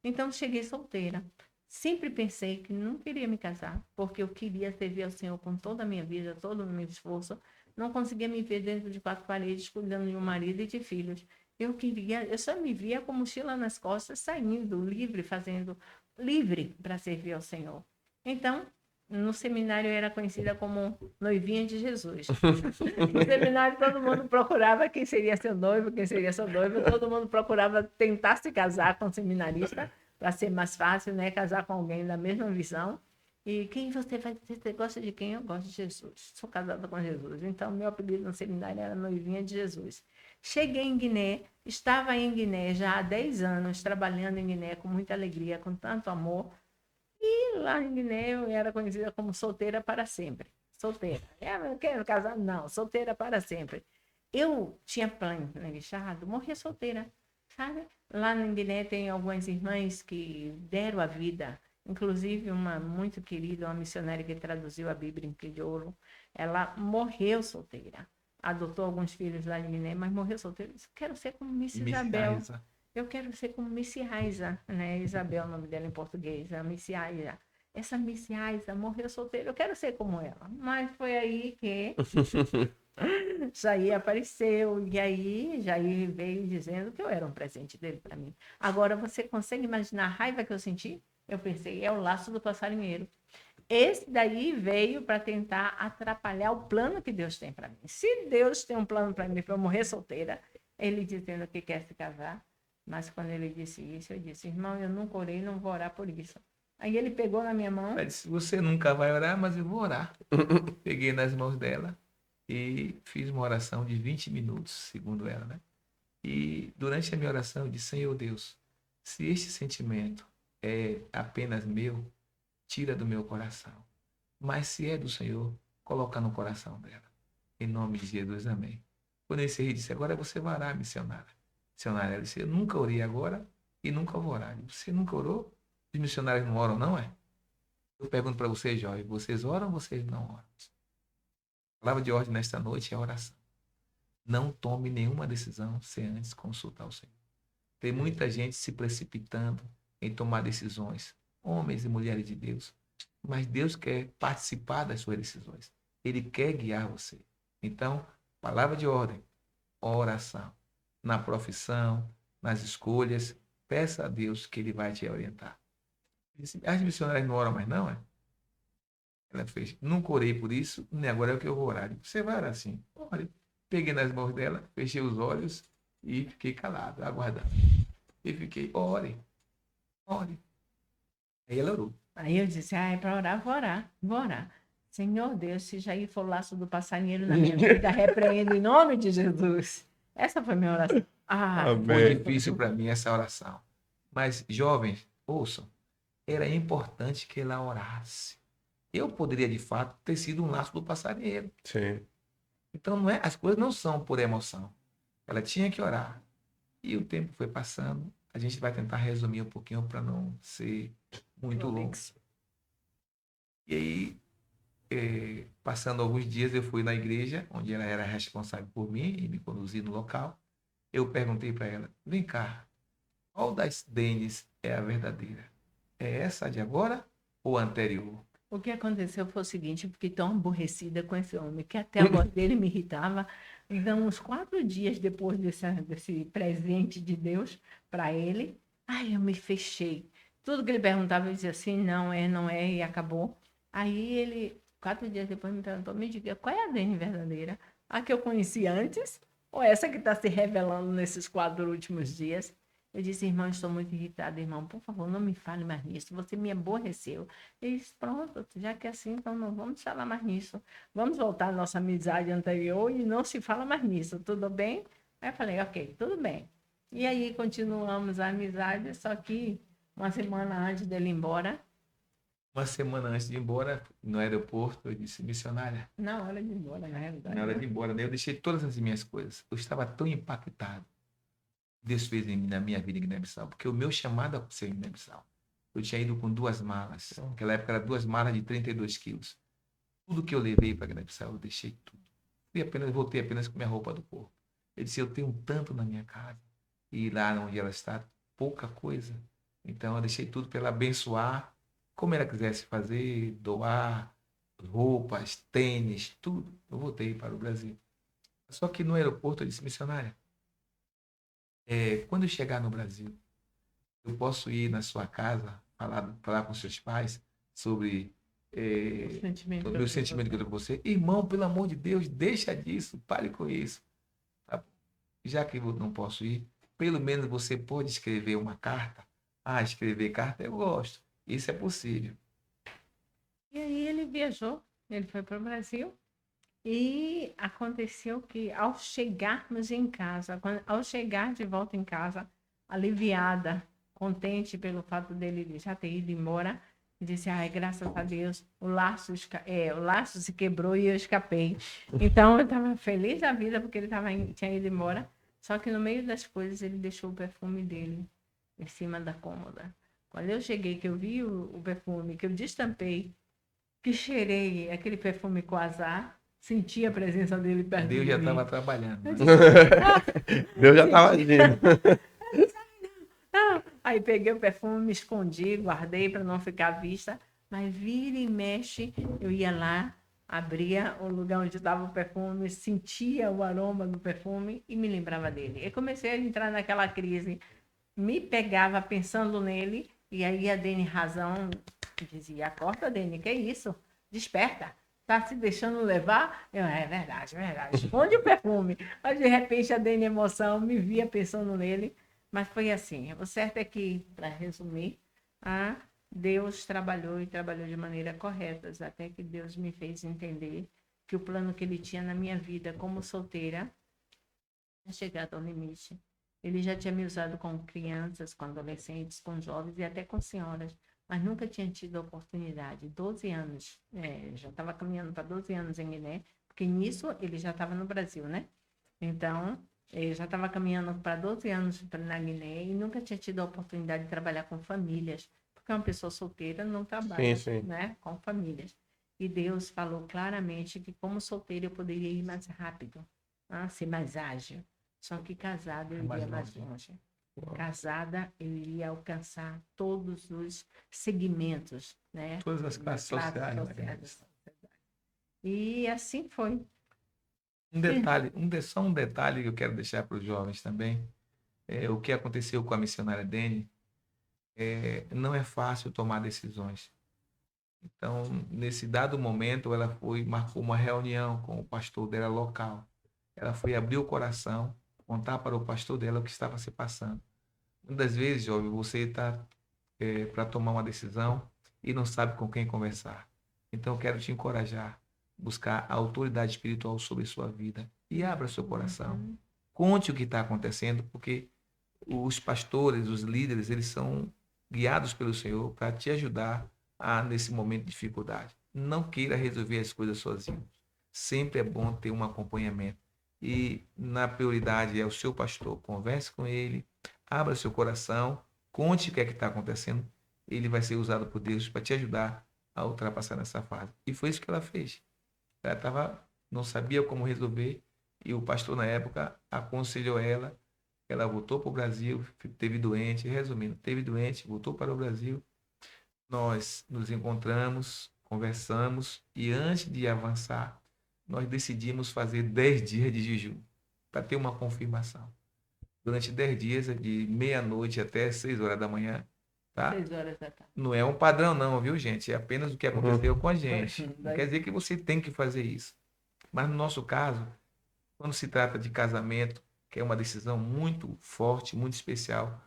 Então, cheguei solteira. Sempre pensei que não queria me casar, porque eu queria servir ao Senhor com toda a minha vida, todo o meu esforço. Não conseguia me ver dentro de 4 paredes, cuidando de um marido e de filhos. Eu só me via com mochila nas costas, saindo livre, fazendo livre para servir ao Senhor. Então, no seminário eu era conhecida como noivinha de Jesus. No seminário todo mundo procurava quem seria seu noivo, quem seria sua noiva, todo mundo procurava tentar se casar com um seminarista para ser mais fácil, né? Casar com alguém da mesma visão. E quem você vai dizer? Você gosta de quem? Eu gosto de Jesus. Sou casada com Jesus. Então, meu apelido no seminário era noivinha de Jesus. Cheguei em Guiné, estava em Guiné já há 10 anos, trabalhando em Guiné com muita alegria, com tanto amor. E lá em Guiné eu era conhecida como solteira para sempre. Solteira. Eu quero casar? Não, solteira para sempre. Eu tinha planejado morrer solteira, sabe? Lá em Guiné tem algumas irmãs que deram a vida, inclusive uma muito querida, uma missionária que traduziu a Bíblia em crioulo. Ela morreu solteira. Adotou alguns filhos lá em Guiné, mas morreu solteira. Eu disse, quero ser como Miss Isabel.
Raiza.
Eu quero ser como Missy Raiza, né? Isabel, o nome dela em português, a Missy Raiza. Essa Missy Raiza morreu solteira, eu quero ser como ela. Mas foi aí que Jair apareceu, e aí Jair veio dizendo que eu era um presente dele para mim. Agora, você consegue imaginar a raiva que eu senti? Eu pensei, é o laço do passarinheiro. Esse daí veio para tentar atrapalhar o plano que Deus tem para mim. Se Deus tem um plano para mim, para eu morrer solteira, ele dizendo que quer se casar, mas quando ele disse isso, eu disse, irmão, eu nunca orei, não vou orar por isso. Aí ele pegou na minha mão.
Ela disse, você nunca vai orar, mas eu vou orar. Peguei nas mãos dela e fiz uma oração de 20 minutos, segundo ela, né? E durante a minha oração eu disse, Senhor Deus, se este sentimento é apenas meu, tira do meu coração. Mas se é do Senhor, coloca no coração dela. Em nome de Jesus, amém. Quando eu encerrei, disse, agora você vai orar, missionária. Missionária, ela disse, eu nunca orei agora e nunca vou orar. Você nunca orou? Os missionários não oram, não é? Eu pergunto para vocês, jovens, vocês oram ou vocês não oram? A palavra de ordem nesta noite é a oração. Não tome nenhuma decisão sem antes consultar o Senhor. Tem muita gente se precipitando em tomar decisões, homens e mulheres de Deus, mas Deus quer participar das suas decisões. Ele quer guiar você. Então, palavra de ordem, oração. Na profissão, nas escolhas, peça a Deus que Ele vai te orientar. As missionárias não oram mais, não, é? Ela fez, nunca orei por isso, nem agora é o que eu vou orar. Você vai orar assim. Ore. Peguei nas mãos dela, fechei os olhos e fiquei calado, aguardando. E fiquei, ore. Aí ela orou.
Aí eu disse, é para orar, vou orar, vou orar. Senhor Deus, se Jair for o laço do passarinheiro na minha vida, repreendo em nome de Jesus. Essa foi minha oração. Ah,
Amém.
Foi difícil para mim essa oração. Mas, jovens, ouçam, era importante que ela orasse. Eu poderia, de fato, ter sido um laço do passarinheiro.
Sim.
Então, não é, as coisas não são por emoção. Ela tinha que orar. E o tempo foi passando. A gente vai tentar resumir um pouquinho para não ser muito longo. E aí, passando alguns dias, eu fui na igreja, onde ela era responsável por mim e me conduzir no local. Eu perguntei para ela, vem cá, qual das Denis é a verdadeira? É essa de agora ou a anterior?
O que aconteceu foi o seguinte, eu fiquei tão aborrecida com esse homem, que até a voz dele me irritava. Então, uns 4 dias depois desse presente de Deus para ele, ai, eu me fechei. Tudo que ele perguntava, eu dizia assim, não é, e acabou. Aí ele, 4 dias depois, me perguntou, me diga, qual é a Dani verdadeira? A que eu conheci antes ou essa que está se revelando nesses 4 últimos dias? Eu disse, irmão, estou muito irritada, irmão, por favor, não me fale mais nisso, você me aborreceu. Ele disse, pronto, já que é assim, então não vamos falar mais nisso. Vamos voltar à nossa amizade anterior e não se fala mais nisso, tudo bem? Aí eu falei, ok, tudo bem. E aí continuamos a amizade, só que uma semana antes dele ir embora,
Uma semana antes de ir embora, no aeroporto, eu disse, missionária,
na hora de ir embora, na realidade.
na hora de ir embora, né, eu deixei todas as minhas coisas. Eu estava tão impactado. Deus fez na minha vida em Guiné-Bissau, porque o meu chamado a ser em Guiné-Bissau. Eu tinha ido com 2 malas. Naquela época era 2 malas de 32 quilos. Tudo que eu levei para Guiné-Bissau, eu deixei tudo. Voltei apenas com minha roupa do corpo. Eu disse, eu tenho tanto na minha casa. E lá onde ela está, pouca coisa. Então eu deixei tudo para ela abençoar, como ela quisesse fazer, doar roupas, tênis, tudo. Eu voltei para o Brasil. Só que no aeroporto eu disse, missionária, quando eu chegar no Brasil, eu posso ir na sua casa, falar com seus pais sobre
O sentimento
o
que
meu
eu
sentimento que eu
tenho.
tenho por você. Irmão, pelo amor de Deus, deixa disso, pare com isso. Tá? Já que eu não posso ir, pelo menos você pode escrever uma carta. Ah, escrever carta eu gosto. Isso é possível.
E aí ele viajou, ele foi para o Brasil. E aconteceu que ao chegarmos em casa, ao chegar de volta em casa, aliviada, contente pelo fato dele já ter ido embora, disse, ai, graças a Deus, o laço se quebrou e eu escapei. Então eu estava feliz da vida porque ele tinha ido embora, só que no meio das coisas ele deixou o perfume dele em cima da cômoda. Quando eu cheguei, que eu vi o perfume, que eu destampei, que cheirei aquele perfume com azar, senti a presença dele perto
Deus
de
já
mim.
estava trabalhando. Né?
Deus já estava agindo.
Não. Aí peguei o perfume, me escondi, guardei para não ficar à vista, mas vira e mexe, eu ia lá, abria o lugar onde estava o perfume, sentia o aroma do perfume e me lembrava dele. Eu comecei a entrar naquela crise, me pegava pensando nele, e aí a Dene Razão dizia, acorda, Dene, que é isso? Desperta. Tá se deixando levar? É verdade, é verdade. Esconde o perfume. Mas de repente a Dene Emoção me via pensando nele. Mas foi assim. O certo é que, para resumir, Deus trabalhou e trabalhou de maneira correta, até que Deus me fez entender que o plano que ele tinha na minha vida como solteira tinha chegado ao limite. Ele já tinha me usado com crianças, com adolescentes, com jovens e até com senhoras, mas nunca tinha tido a oportunidade. 12 anos, já estava caminhando para 12 anos em Guiné, porque nisso ele já estava no Brasil, né? Então, ele já estava caminhando para 12 anos na Guiné e nunca tinha tido a oportunidade de trabalhar com famílias, porque uma pessoa solteira não trabalha,
Sim.
né, com famílias. E Deus falou claramente que como solteira eu poderia ir mais rápido, ser mais ágil. Só que casada eu iria mais longe. Casada eu iria alcançar todos os segmentos, né?
Todas as classes sociais.
Né? E assim foi.
Só um detalhe que eu quero deixar para os jovens também. O que aconteceu com a missionária Dene, não é fácil tomar decisões. Então, nesse dado momento, ela marcou uma reunião com o pastor dela local. Ela foi abrir o coração, contar para o pastor dela o que estava se passando. Muitas vezes, jovem, você está para tomar uma decisão e não sabe com quem conversar. Então eu quero te encorajar, buscar a autoridade espiritual sobre sua vida e abra seu coração.
Uhum.
Conte o que está acontecendo, porque os pastores, os líderes, eles são guiados pelo Senhor para te ajudar nesse momento de dificuldade. Não queira resolver as coisas sozinho. Sempre é bom ter um acompanhamento. E na prioridade é o seu pastor. Converse com ele, abra seu coração, conte o que é que está acontecendo. Ele vai ser usado por Deus para te ajudar a ultrapassar nessa fase. E foi isso que ela fez. Não sabia como resolver, e o pastor na época aconselhou ela. Ela voltou para o Brasil, teve doente, resumindo, teve doente, voltou para o Brasil. Nós nos encontramos, conversamos e antes de avançar, nós decidimos fazer 10 dias de jejum para ter uma confirmação. Durante 10 dias, de meia-noite até 6 horas da manhã, tá?
6 horas da tarde.
Não é um padrão não, viu, gente? É apenas o que aconteceu com a gente. Não
Daí-
quer dizer que você tem que fazer isso. Mas no nosso caso, quando se trata de casamento, que é uma decisão muito forte, muito especial,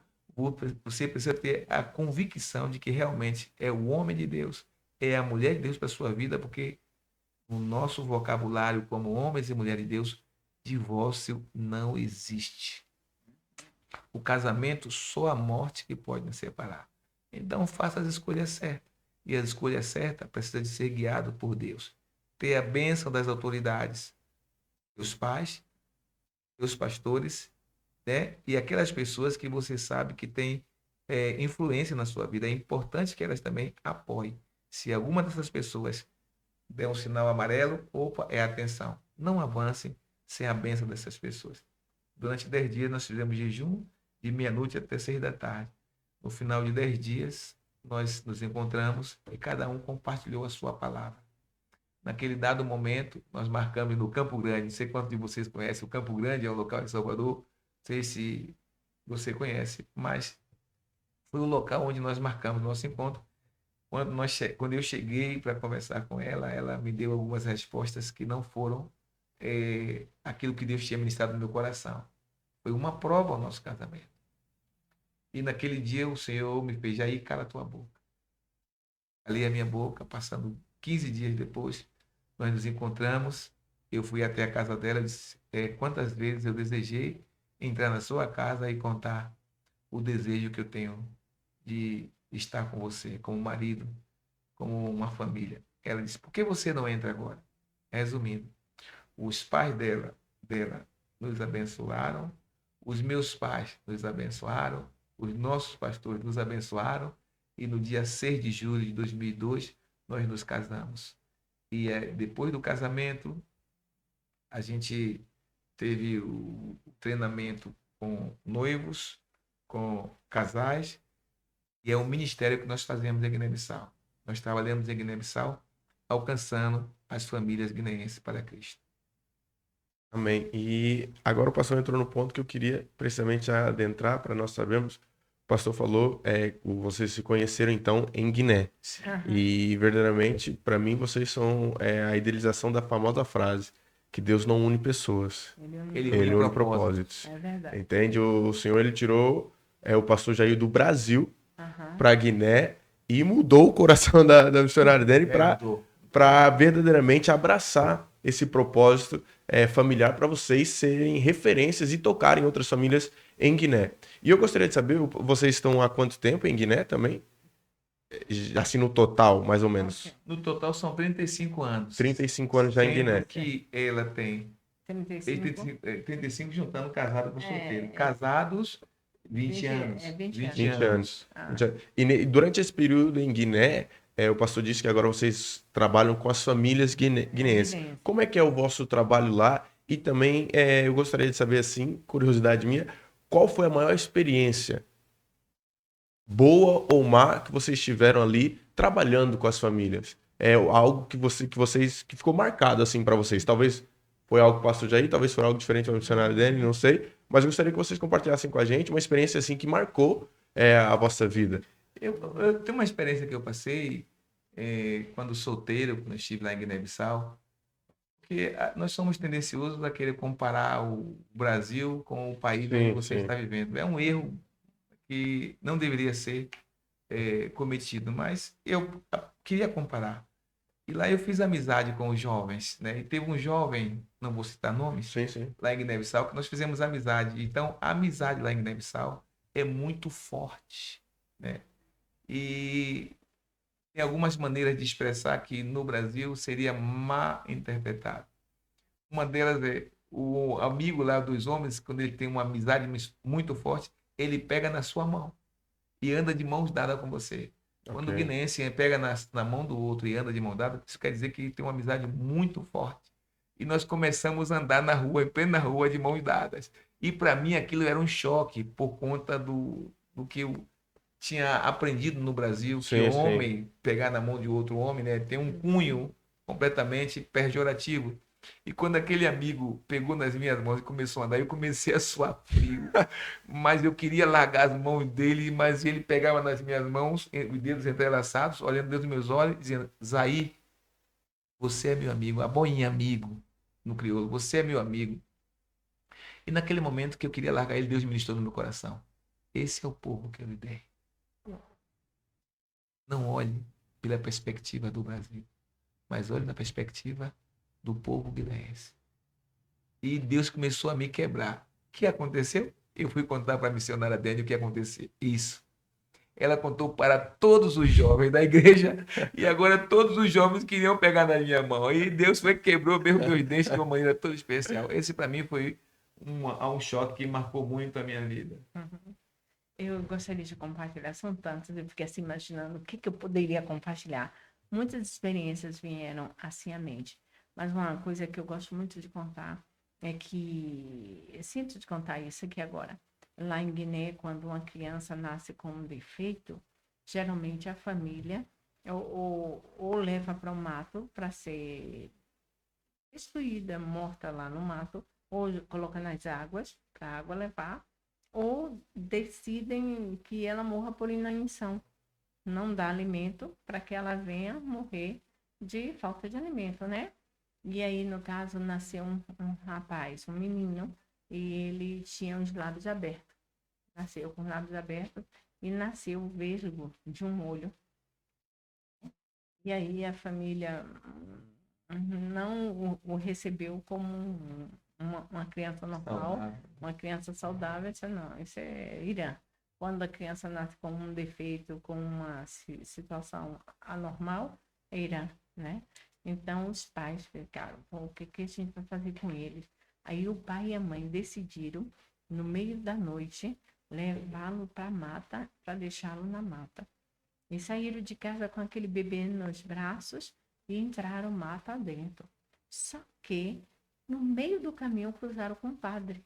você precisa ter a convicção de que realmente é o homem de Deus, é a mulher de Deus para a sua vida, porque no nosso vocabulário como homens e mulheres de Deus, divórcio não existe. O casamento, só a morte que pode nos separar. Então faça as escolhas certas. E a escolha certa precisa de ser guiado por Deus. Ter a bênção das autoridades, seus pais, seus pastores, né? E aquelas pessoas que você sabe que têm influência na sua vida. É importante que elas também apoiem. Se alguma dessas pessoas der um sinal amarelo, opa, é atenção. Não avancem sem a bênção dessas pessoas. Durante 10 dias nós fizemos jejum de meia-noite até 6 da tarde. No final de 10 dias, nós nos encontramos e cada um compartilhou a sua palavra. Naquele dado momento, nós marcamos no Campo Grande. Não sei quantos de vocês conhecem. O Campo Grande é um local em Salvador. Não sei se você conhece, mas foi o local onde nós marcamos nosso encontro. Quando eu cheguei para conversar com ela, ela me deu algumas respostas que não foram aquilo que Deus tinha ministrado no meu coração. Foi uma prova ao nosso casamento. E naquele dia o Senhor me fez, aí cala a tua boca. Calei a minha boca, passando 15 dias depois, nós nos encontramos, eu fui até a casa dela, disse, quantas vezes eu desejei entrar na sua casa e contar o desejo que eu tenho de estar com você, como marido, como uma família. Ela disse, por que você não entra agora? Resumindo, os pais dela nos abençoaram, os meus pais nos abençoaram, os nossos pastores nos abençoaram, e no dia 6 de julho de 2002, nós nos casamos. E depois do casamento, a gente teve o treinamento com noivos, com casais, e é um ministério que nós fazemos em Guiné-Bissau. Nós trabalhamos em Guiné-Bissau, alcançando as famílias guineenses para Cristo.
Amém. E agora o pastor entrou no ponto que eu queria precisamente adentrar para nós sabermos. O pastor falou, vocês se conheceram então em Guiné.
Aham.
E verdadeiramente, para mim, vocês são a idealização da famosa frase que Deus não une pessoas,
Ele
ele une
une
propósitos.
É verdade.
Entende? O Senhor, ele tirou o pastor Jair do Brasil
Aham.
para Guiné e mudou o coração da missionária dele para verdadeiramente abraçar esse propósito familiar para vocês serem referências e tocarem outras famílias em Guiné. E eu gostaria de saber, vocês estão há quanto tempo em Guiné também? Assim, no total, mais ou menos.
Ok.
No total são 35 anos.
35 anos já em
Sendo
Guiné.
que ela tem
35.
35 juntando casado com solteiro.
É.
Casados, 20 anos.
20
20
20 anos.
Ah.
E durante esse período em Guiné, o pastor disse que agora vocês trabalham com as famílias guineenses.
Guineenses.
Como é que é o vosso trabalho lá? E também eu gostaria de saber, assim, curiosidade minha, qual foi a maior experiência, boa ou má, que vocês tiveram ali trabalhando com as famílias? É algo que ficou marcado assim para vocês. Talvez foi algo que passou já aí, talvez foi algo diferente ao missionário dele, não sei. Mas eu gostaria que vocês compartilhassem com a gente uma experiência assim que marcou a vossa vida.
Eu tenho uma experiência que eu passei quando solteiro, quando eu estive lá em Guiné-Bissau, porque nós somos tendenciosos a querer comparar o Brasil com o país onde você está vivendo. É um erro que não deveria ser cometido, mas eu queria comparar. E lá eu fiz amizade com os jovens, né? E teve um jovem, não vou citar nomes,
Sim, sim.
lá em Guiné-Bissau, que nós fizemos amizade. Então, a amizade lá em Guiné-Bissau é muito forte, né? E tem algumas maneiras de expressar que no Brasil seria mal interpretado. Uma delas é o amigo lá dos homens, quando ele tem uma amizade muito forte, ele pega na sua mão e anda de mãos dadas com você.
Ok.
Quando o guineense pega na mão do outro e anda de mão dada, isso quer dizer que ele tem uma amizade muito forte. E nós começamos a andar na rua, em plena rua, de mãos dadas. E para mim aquilo era um choque por conta do que eu tinha aprendido no Brasil, que
Sim, sim.
homem pegar na mão de outro homem, né, tem um cunho completamente pejorativo. E quando aquele amigo pegou nas minhas mãos e começou a andar, eu comecei a suar frio. Mas eu queria largar as mãos dele, mas ele pegava nas minhas mãos, os dedos entrelaçados, olhando dentro dos meus olhos, dizendo: Zaí, você é meu amigo, a boinha amigo, no crioulo, você é meu amigo. E naquele momento que eu queria largar ele, Deus ministrou no meu coração. Esse é o povo que eu lhe dei. Não olhe pela perspectiva do Brasil, mas olhe na perspectiva do povo guineense. E Deus começou a me quebrar. O que aconteceu? Eu fui contar para a missionária Dani o que aconteceu. Isso. Ela contou para todos os jovens da igreja e agora todos os jovens queriam pegar na minha mão. E Deus foi quebrou mesmo meus dentes de uma maneira toda especial. Esse para mim foi um choque que marcou muito a minha vida.
Uhum. Eu gostaria de compartilhar, são tantos, eu fiquei assim imaginando o que, que eu poderia compartilhar. Muitas experiências vieram assim à mente, mas uma coisa que eu gosto muito de contar é que, eu sinto de contar isso aqui agora. Lá em Guiné, quando uma criança nasce com um defeito, geralmente a família ou leva para o mato para ser destruída, morta lá no mato, ou coloca nas águas, para a água levar, ou decidem que ela morra por inanição. Não dá alimento para que ela venha morrer de falta de alimento, né? E aí, no caso, nasceu um rapaz, um menino, e ele tinha os lábios abertos. Nasceu com os lábios abertos e nasceu o vesgo de um olho. E aí a família não o recebeu como uma criança normal,
Saudável.
uma criança saudável. Disse, não, isso é Irã. Quando a criança nasce com um defeito, com uma situação anormal, é Irã, né? Então os pais ficaram, o que, que a gente vai fazer com eles? Aí o pai e a mãe decidiram, no meio da noite, levá-lo para a mata, para deixá-lo na mata. E saíram de casa com aquele bebê nos braços e entraram mata adentro. Só que, no meio do caminho, cruzaram com o padre.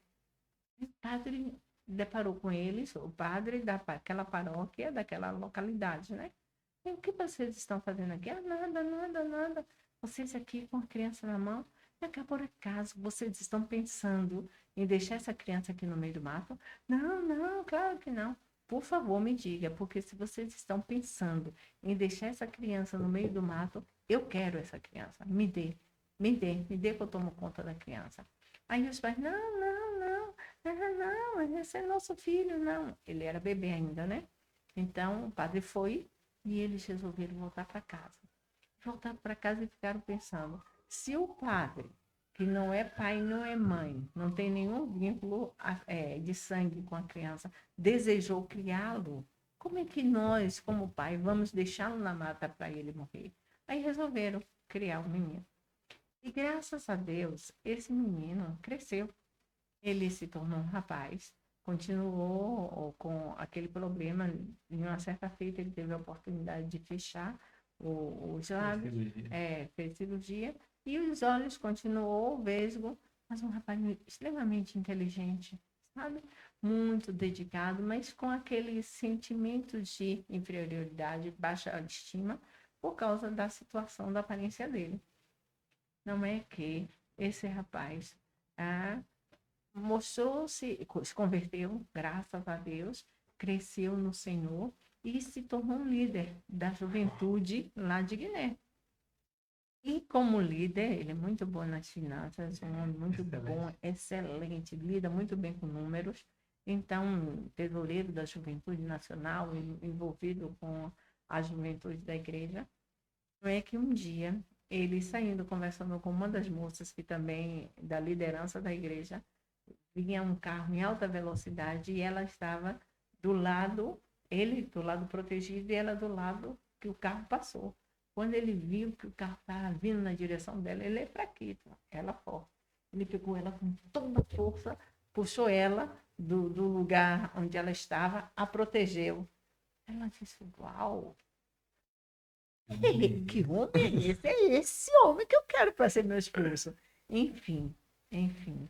O padre deparou com eles, o padre daquela paróquia, daquela localidade, né? E o que vocês estão fazendo aqui? Ah, nada, nada, nada. Vocês aqui com a criança na mão. É que por acaso vocês estão pensando em deixar essa criança aqui no meio do mato? Não, não, claro que não. Por favor, me diga, porque se vocês estão pensando em deixar essa criança no meio do mato, eu quero essa criança. Me dê que eu tomo conta da criança. Aí os pais, não, não, não, não, esse é nosso filho, não. Ele era bebê ainda, né? Então o padre foi e eles resolveram voltar para casa. Voltaram para casa e ficaram pensando: se o padre, que não é pai, não é mãe, não tem nenhum vínculo de sangue com a criança, desejou criá-lo, como é que nós, como pai, vamos deixá-lo na mata para ele morrer? Aí resolveram criar o menino. E graças a Deus, esse menino cresceu. Ele se tornou um rapaz, continuou com aquele problema. Em uma certa feita, ele teve a oportunidade de fechar os lábios, fez cirurgia, e os olhos continuou vesgo, mas um rapaz extremamente inteligente, sabe? Muito dedicado, mas com aquele sentimento de inferioridade, baixa estima, por causa da situação da aparência dele. Não é que esse rapaz mostrou-se, se converteu, graças a Deus, cresceu no Senhor e se tornou um líder da juventude lá de Guiné. E como líder, ele é muito bom nas finanças, um homem muito bom, excelente, lida muito bem com números. Então, tesoureiro da Juventude Nacional, envolvido com a juventude da igreja. Não é que um dia ele saindo, conversando com uma das moças que também, da liderança da igreja, vinha um carro em alta velocidade e ela estava do lado, ele do lado protegido e ela do lado que o carro passou. Quando ele viu que o carro estava vindo na direção dela, ele é fraquito, ela forte. Ele pegou ela com toda a força, puxou ela do lugar onde ela estava, a protegeu. Ela disse, uau, que homem é esse? É esse homem que eu quero para ser meu esposo. Enfim, enfim.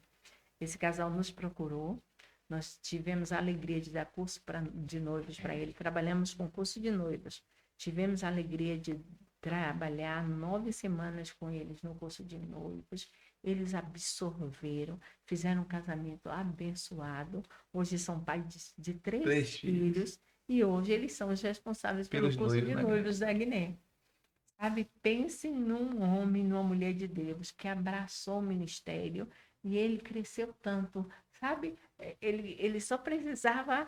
Esse casal nos procurou. Nós tivemos a alegria de dar curso de noivos para ele. Trabalhamos com curso de noivos. Tivemos a alegria de trabalhar 9 semanas com eles no curso de noivos. Eles absorveram, fizeram um casamento abençoado. Hoje são pais de 3 filhos. E hoje eles são os responsáveis pelo curso de noivos da Guiné. Sabe, pense num homem, numa mulher de Deus que abraçou o ministério e ele cresceu tanto, sabe? Ele só precisava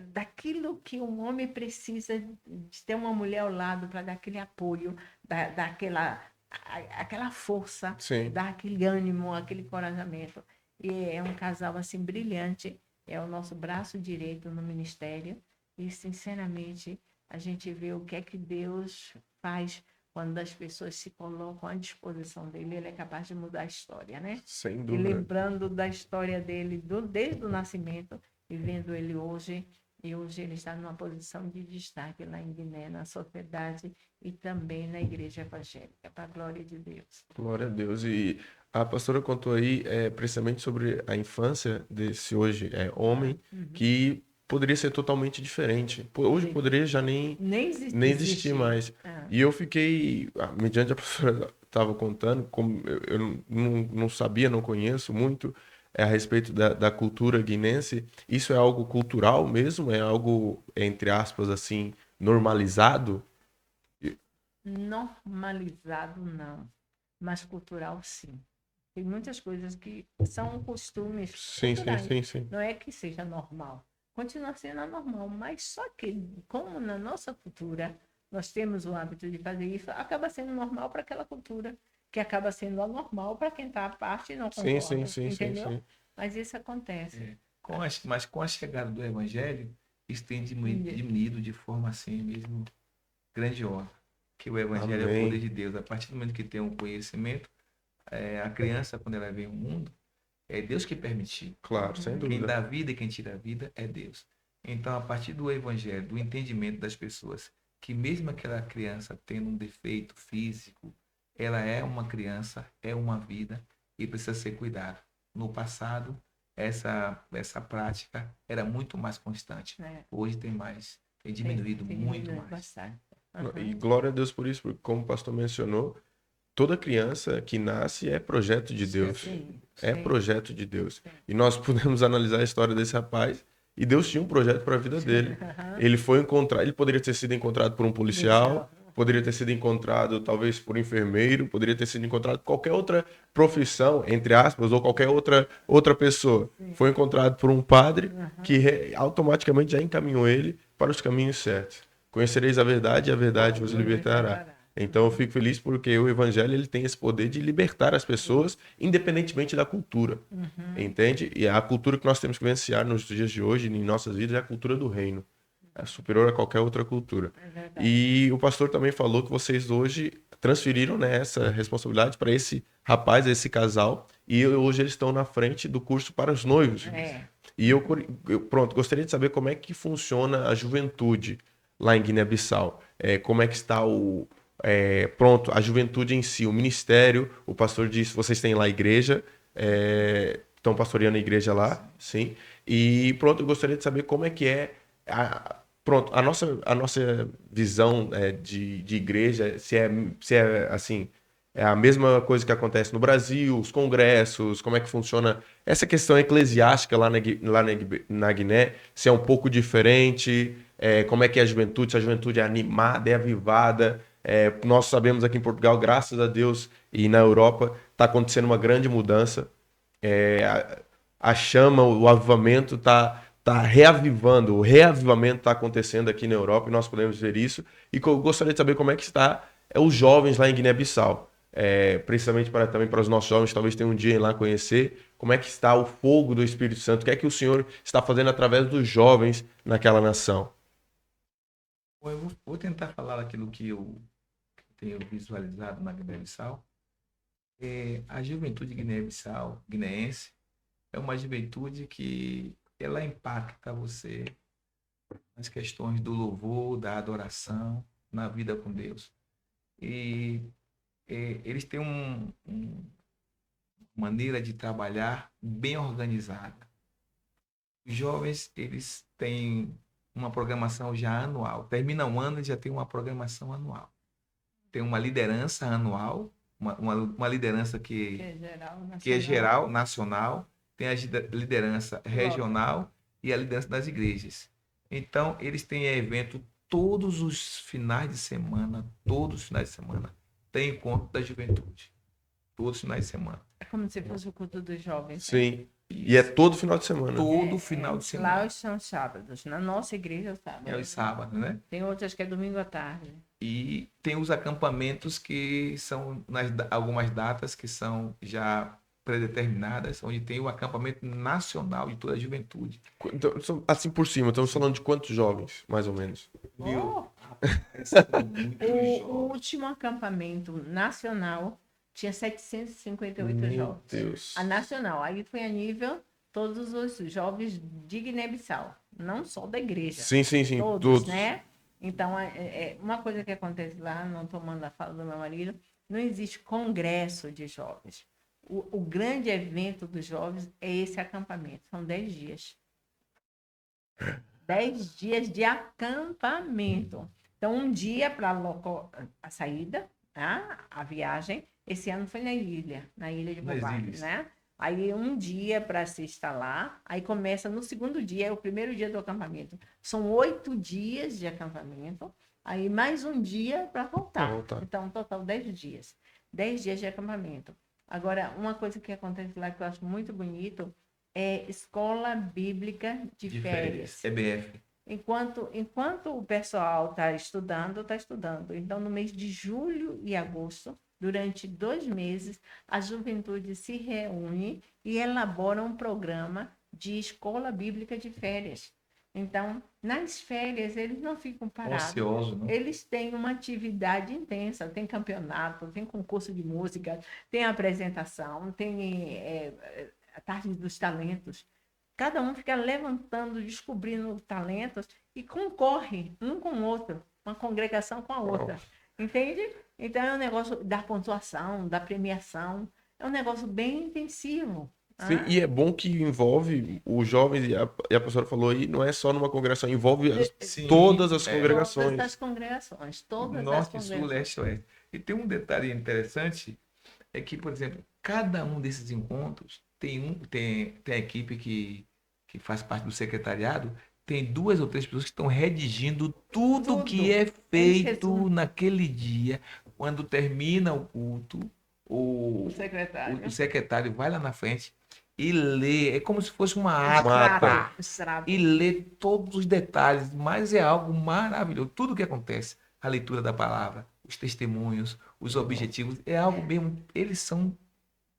daquilo que um homem precisa, de ter uma mulher ao lado para dar aquele apoio, aquela força,
Sim.
dar aquele ânimo, aquele encorajamento. E é um casal assim brilhante, é o nosso braço direito no ministério e, sinceramente, a gente vê o que é que Deus faz quando as pessoas se colocam à disposição dele. Ele é capaz de mudar a história, né?
Sem
E
dúvida.
lembrando da história dele desde o nascimento e vendo ele hoje. E hoje ele está numa posição de destaque lá em Guiné, na sociedade e também na igreja evangélica, para a glória de Deus.
Glória a Deus. E a pastora contou aí precisamente sobre a infância desse hoje homem, que poderia ser totalmente diferente. Hoje poderia já nem existir mais. E eu fiquei, mediante a professora estava contando, como eu não sabia, não conheço muito a respeito da cultura guinense. Isso é algo cultural mesmo? É algo, entre aspas, assim, normalizado?
Normalizado não, mas cultural sim. Tem muitas coisas que são costumes culturais.
Sim.
Não é que seja normal. Continua sendo anormal, mas só que, como na nossa cultura nós temos o hábito de fazer isso, acaba sendo normal para aquela cultura, que acaba sendo anormal para quem está à parte e não concorda. Entendeu?
Sim.
Mas isso acontece.
Mas com a chegada do evangelho, isso tem diminuído de forma assim mesmo grandiosa. Que o evangelho é o poder de Deus. A partir do momento que tem um conhecimento, a criança, quando ela vem ao mundo, é Deus que permitiu.
Claro, sem dúvida.
Quem dá vida e quem tira a vida é Deus. Então, a partir do evangelho, do entendimento das pessoas, que mesmo aquela criança tendo um defeito físico, ela é uma criança, é uma vida e precisa ser cuidada. No passado, essa prática era muito mais constante. Hoje tem diminuído muito mais.
Bastante.
E glória a Deus por isso, porque como o pastor mencionou, toda criança que nasce é projeto de Deus.
Sim.
Projeto de Deus. E nós podemos analisar a história desse rapaz e Deus tinha um projeto para a vida dele. Ele foi encontrado, ele poderia ter sido encontrado por um policial, poderia ter sido encontrado talvez por um enfermeiro, poderia ter sido encontrado por qualquer outra profissão, entre aspas, ou qualquer outra pessoa. Foi encontrado por um padre que automaticamente já encaminhou ele para os caminhos certos. Conhecereis a verdade e a verdade vos libertará. Então eu fico feliz porque o evangelho ele tem esse poder de libertar as pessoas independentemente da cultura, entende? E a cultura que nós temos que vivenciar nos dias de hoje, em nossas vidas, é a cultura do reino. É superior a qualquer outra cultura. E o pastor também falou que vocês hoje transferiram, né, essa responsabilidade para esse rapaz, esse casal, e hoje eles estão na frente do curso para os noivos. E eu gostaria de saber como é que funciona a juventude lá em Guiné-Bissau. Como é que está a juventude em si, o ministério. O pastor disse, vocês têm lá a igreja, estão pastoreando a igreja lá, sim. E pronto, eu gostaria de saber como é que é a nossa visão de igreja, se é assim, é a mesma coisa que acontece no Brasil, os congressos, como é que funciona essa questão eclesiástica lá na Guiné, se é um pouco diferente, como é que é a juventude, se a juventude é animada, é avivada. Nós sabemos aqui em Portugal, graças a Deus, e na Europa, está acontecendo uma grande mudança. A chama, o avivamento está reavivando, o reavivamento está acontecendo aqui na Europa e nós podemos ver isso. E eu gostaria de saber como é que está é os jovens lá em Guiné-Bissau. Precisamente também para os nossos jovens, talvez tenham um dia ir lá conhecer como é que está o fogo do Espírito Santo, o que é que o Senhor está fazendo através dos jovens naquela nação.
Bom, eu vou tentar falar aquilo que eu tenho visualizado na Guiné-Bissau. A juventude guiné-bissau, guineense, é uma juventude que ela impacta você nas questões do louvor, da adoração, na vida com Deus. E eles têm uma maneira de trabalhar bem organizada. Os jovens, eles têm uma programação já anual. Termina um ano e já tem uma programação anual. Tem uma liderança anual, uma liderança que é geral, nacional, tem a liderança regional e a liderança das igrejas. Então, eles têm evento todos os finais de semana, tem encontro da juventude. Todos os finais de semana.
É como se fosse o culto dos jovens.
Sim. E é todo final de semana.
Todo final de semana.
Lá são sábados. Na nossa igreja é o sábado.
É os sábados, né?
Tem outras que é domingo à tarde.
E tem os acampamentos que são algumas datas que são já predeterminadas, onde tem o acampamento nacional de toda a juventude.
Então, assim por cima, estamos falando de quantos jovens, mais ou menos?
O último acampamento nacional tinha 758
Meu
jovens.
Deus.
A nacional. Aí foi a nível todos os jovens de Guiné-Bissau. Não só da igreja.
Sim.
Todos, né? Então, uma coisa que acontece lá, não tomando a fala do meu marido, não existe congresso de jovens. O grande evento dos jovens é esse acampamento. São 10 dias. 10 dias de acampamento. Então, um dia para a saída, tá? A viagem. Esse ano foi na ilha de Bobagem, né? Aí um dia para se instalar, aí começa no segundo dia, é o primeiro dia do acampamento. São 8 dias de acampamento, aí mais um dia para voltar. Então, total 10 dias. 10 dias de acampamento. Agora, uma coisa que acontece lá que eu acho muito bonito é Escola Bíblica de Férias.
EBF.
Enquanto o pessoal está estudando. Então, no mês de julho e agosto, durante 2 meses, a juventude se reúne e elabora um programa de escola bíblica de férias. Então, nas férias, eles não ficam parados.
Ocioso, né?
Eles têm uma atividade intensa. Tem campeonato, tem concurso de música, tem apresentação, tem a tarde dos talentos. Cada um fica levantando, descobrindo talentos e concorre um com o outro, uma congregação com a outra. Entende? Então, é um negócio da pontuação, da premiação. É um negócio bem intensivo.
Sim, e é bom que envolve os jovens, e a pastora falou aí, não é só numa congregação, envolve todas as congregações.
Todas as congregações.
Norte, Sul, Leste, Oeste. E tem um detalhe interessante, é que, por exemplo, cada um desses encontros tem a equipe que faz parte do secretariado, tem 2 ou 3 pessoas que estão redigindo tudo que é feito naquele dia. Quando termina o culto, o secretário vai lá na frente e lê. É como se fosse uma ata. E lê todos os detalhes. Mas é algo maravilhoso. Tudo o que acontece, a leitura da palavra, os testemunhos, os objetivos, é algo mesmo. Eles são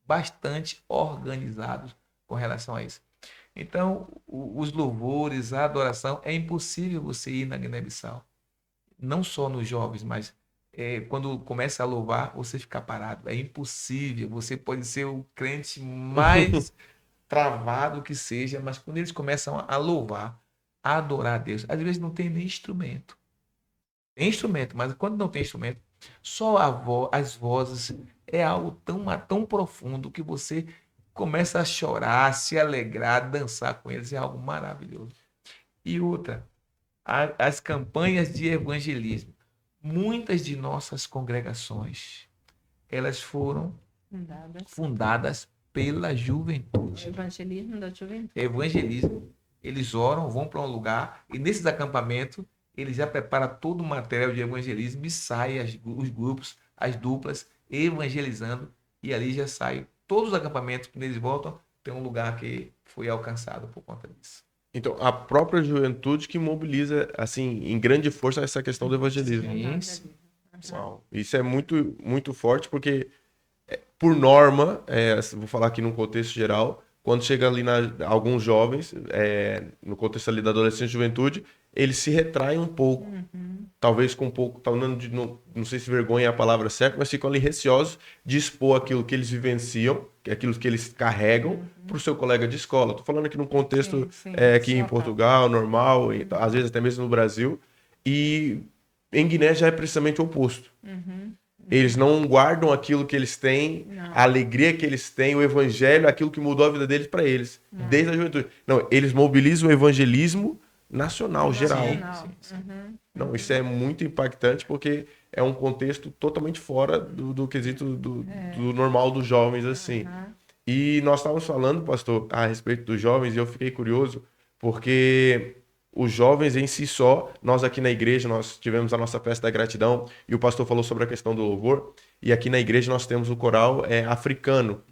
bastante organizados com relação a isso. Então, os louvores, a adoração, é impossível você ir na Guiné-Bissau. Não só nos jovens, mas quando começa a louvar, você fica parado. É impossível. Você pode ser o crente mais travado que seja, mas quando eles começam a louvar, a adorar a Deus, às vezes não tem nem instrumento. Tem instrumento, mas quando não tem instrumento, só as vozes é algo tão profundo que você começa a chorar, se alegrar, dançar com eles, é algo maravilhoso. E outra, as campanhas de evangelismo. Muitas de nossas congregações, elas foram fundadas pela juventude.
Evangelismo da juventude.
Evangelismo. Eles oram, vão para um lugar, e nesses acampamentos, eles já preparam todo o material de evangelismo e saem os grupos, as duplas, evangelizando, e ali já sai todos os acampamentos, quando eles voltam, tem um lugar que foi alcançado por conta disso.
Então, a própria juventude que mobiliza, assim, em grande força essa questão do evangelismo.
Sim.
Uau. Isso é muito, muito forte, porque, por norma, vou falar aqui num contexto geral, quando chega ali alguns jovens, no contexto ali da adolescência e juventude, eles se retraem um pouco. Talvez com um pouco, não sei se vergonha é a palavra certa, mas ficam ali receosos de expor aquilo que eles vivenciam, aquilo que eles carregam, para o seu colega de escola. Estou falando aqui num contexto
Sim, sim,
aqui em
só
Portugal, normal, e às vezes até mesmo no Brasil. E em Guiné já é precisamente o oposto. Eles não guardam aquilo que eles têm,
Não.
a alegria que eles têm, o evangelho, aquilo que mudou a vida deles para eles, desde a juventude. Não, eles mobilizam o evangelismo nacional, geral.
Nacional.
Sim.
Não, isso é muito impactante porque é um contexto totalmente fora do quesito do normal dos jovens, assim. E nós estávamos falando, pastor, a respeito dos jovens, e eu fiquei curioso, porque os jovens em si só, nós aqui na igreja, nós tivemos a nossa festa da gratidão, e o pastor falou sobre a questão do louvor, e aqui na igreja nós temos o coral africano,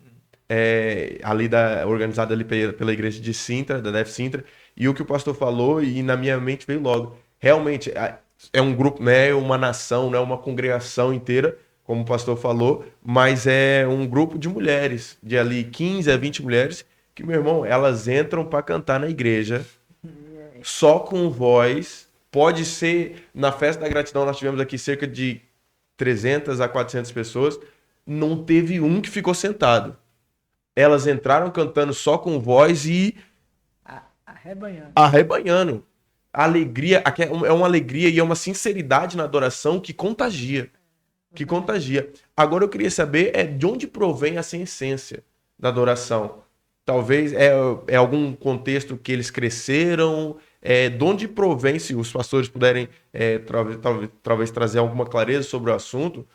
organizado ali pela igreja de Sintra, da DF Sintra, e o que o pastor falou, e na minha mente veio logo, realmente é um grupo, não é uma nação, não é uma congregação inteira, como o pastor falou, mas é um grupo de mulheres, de ali 15 a 20 mulheres, que, meu irmão, elas entram para cantar na igreja, só com voz. Pode ser, na festa da gratidão nós tivemos aqui cerca de 300 a 400 pessoas, não teve um que ficou sentado. Elas entraram cantando só com voz e
Arrebanhando.
arrebanhando. A alegria, é uma alegria e é uma sinceridade na adoração que contagia. Que contagia. Agora eu queria saber de onde provém essa essência da adoração. Talvez é algum contexto que eles cresceram, de onde provém, se os pastores puderem talvez trazer alguma clareza sobre o assunto,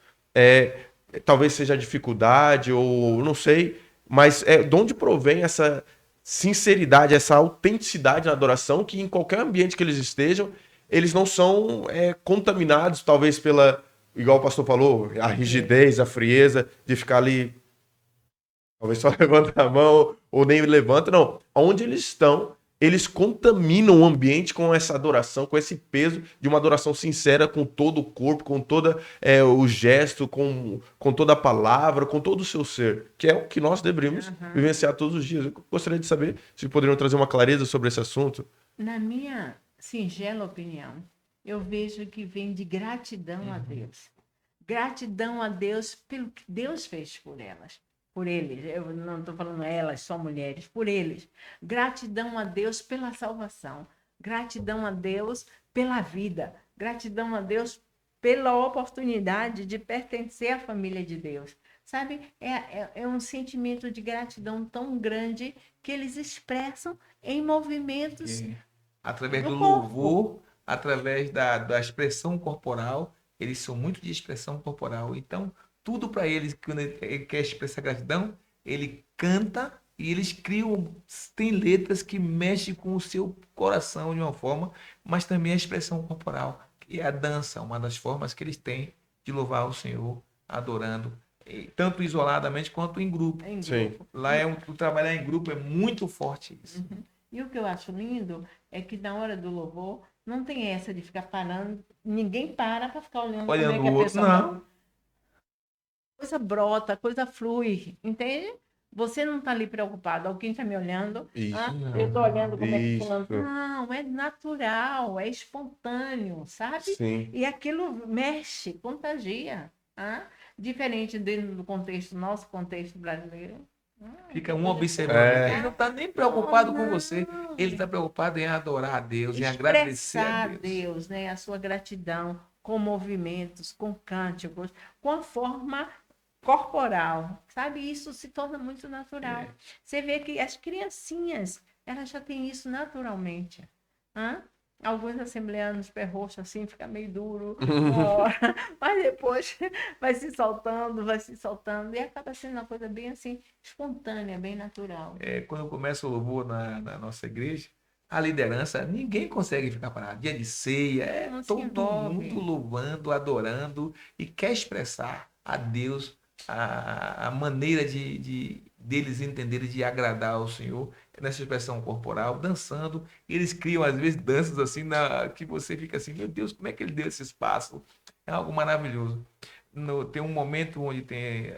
talvez seja dificuldade ou não sei, mas de onde provém essa sinceridade, essa autenticidade na adoração, que em qualquer ambiente que eles estejam, eles não são contaminados, talvez igual o pastor falou, a rigidez, a frieza de ficar ali, talvez só levanta a mão ou nem levanta, não. Onde eles estão, eles contaminam o ambiente com essa adoração, com esse peso de uma adoração sincera, com todo o corpo, com todo o gesto, com toda a palavra, com todo o seu ser, que é o que nós deveríamos vivenciar todos os dias. Eu gostaria de saber se poderiam trazer uma clareza sobre esse assunto.
Na minha singela opinião, eu vejo que vem de gratidão a Deus. Gratidão a Deus pelo que Deus fez por elas. Por eles, eu não estou falando elas, só mulheres, por eles. Gratidão a Deus pela salvação. Gratidão a Deus pela vida. Gratidão a Deus pela oportunidade de pertencer à família de Deus. Sabe, é um sentimento de gratidão tão grande que eles expressam em movimentos.
Através do
do corpo.
louvor, através da expressão corporal, eles são muito de expressão corporal. Então, tudo para eles, quando ele quer expressar gratidão, ele canta e eles criam, tem letras que mexem com o seu coração de uma forma, mas também a expressão corporal, que é a dança, uma das formas que eles têm de louvar o Senhor, adorando, tanto isoladamente quanto em grupo.
Em
Sim.
grupo.
Lá o trabalhar em grupo é muito forte isso.
E o que eu acho lindo é que na hora do louvor não tem essa de ficar parando, ninguém para ficar olhando como
Olhando
é que
o
a
outro,
pessoa
não.
tá. Coisa brota, coisa flui, entende? Você não está ali preocupado, alguém está me olhando,
Isso.
eu estou olhando como é que
Isso.
fulano. Não, é natural, é espontâneo, sabe?
Sim.
E aquilo mexe, contagia. Diferente do contexto, nosso contexto brasileiro.
Fica um observando.
É.
Ele não está nem preocupado com você. Ele está preocupado em adorar a Deus, em agradecer a
Expressar
Deus.
Deus, né? A sua gratidão com movimentos, com cânticos, com a forma corporal, sabe? Isso se torna muito natural. Você vê que as criancinhas, elas já têm isso naturalmente. Alguns assembleanos pé roxo assim, fica meio duro uma hora, mas depois vai se soltando e acaba sendo uma coisa bem assim, espontânea, bem natural.
Quando começa o louvor na nossa igreja, a liderança, ninguém consegue ficar parado. Dia de ceia,
Não se
todo
envolve.
mundo louvando, adorando e quer expressar a Deus a maneira deles entenderem de agradar ao Senhor nessa expressão corporal, dançando. Eles criam às vezes danças assim que você fica assim, meu Deus, como é que ele deu esse espaço? É algo maravilhoso. Tem um momento onde tem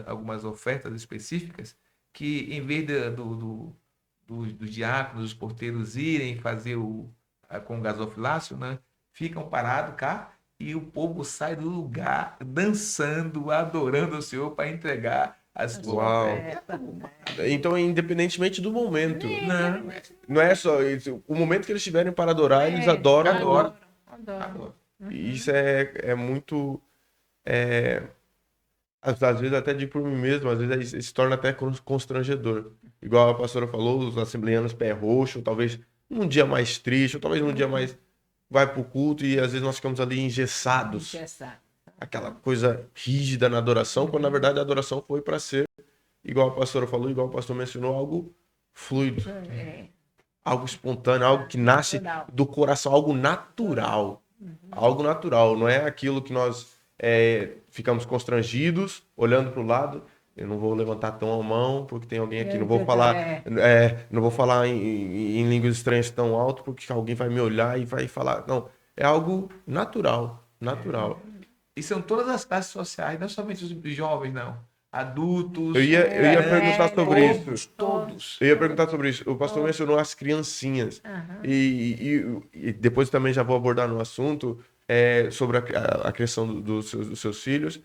algumas ofertas específicas que, em vez dos diáconos, dos porteiros irem fazer com o gasofilácio, né, ficam parados cá e o povo sai do lugar dançando, adorando o Senhor para entregar a sua
Uau.
oferta.
Então, independentemente do momento,
Não,
não é só isso. O momento que eles tiverem para adorar, eles adoram.
Adoro.
Adoro.
E isso é muito. Às vezes até digo por mim mesmo, às vezes se torna até constrangedor. Igual a pastora falou, os assembleanos pé roxo, talvez num dia mais triste, ou talvez num dia mais vai pro culto e às vezes nós ficamos ali engessados.
Engessado.
Aquela coisa rígida na adoração, quando na verdade a adoração foi para ser, igual a pastora falou, igual o pastor mencionou, algo fluido,
É.
algo espontâneo, algo que nasce
Natural.
do coração, algo natural. Algo natural, não é aquilo que nós ficamos constrangidos, olhando para o lado. Eu não vou levantar tão a mão porque tem alguém aqui. Não vou falar, não vou falar em línguas estranhas tão alto porque alguém vai me olhar e vai falar. Não, é algo natural, natural.
E são todas as classes sociais, não somente os jovens, não. Adultos,
Eu ia perguntar sobre
todos,
isso.
todos.
Eu ia perguntar sobre isso. O pastor mencionou as criancinhas. E depois também já vou abordar no assunto sobre a criação dos seus filhos.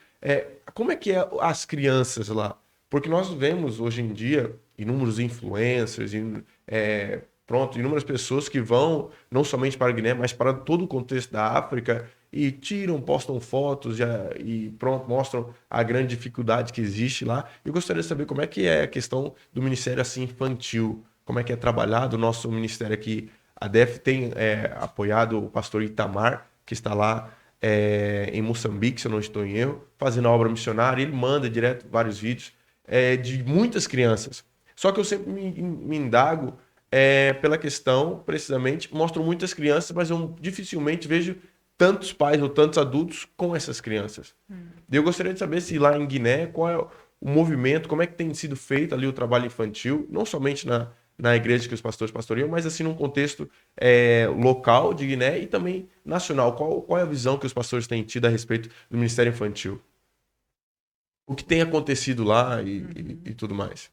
Como é que é as crianças lá? Porque nós vemos hoje em dia inúmeros influencers, inúmeras pessoas que vão não somente para a Guiné, mas para todo o contexto da África e tiram, postam fotos e pronto, mostram a grande dificuldade que existe lá. Eu gostaria de saber como é que é a questão do Ministério assim infantil, como é que é trabalhado o nosso ministério aqui. A DEF tem apoiado o pastor Itamar, que está lá em Moçambique, se eu não estou em erro, fazendo a obra missionária. Ele manda direto vários vídeos de muitas crianças. Só que eu sempre me indago pela questão, precisamente, mostram muitas crianças, mas eu dificilmente vejo tantos pais ou tantos adultos com essas crianças. Eu gostaria de saber se lá em Guiné, qual é o movimento, como é que tem sido feito ali o trabalho infantil, não somente na igreja que os pastores pastoreiam, mas assim num contexto local de Guiné e também nacional. Qual é a visão que os pastores têm tido a respeito do Ministério Infantil? O que tem acontecido lá e tudo mais?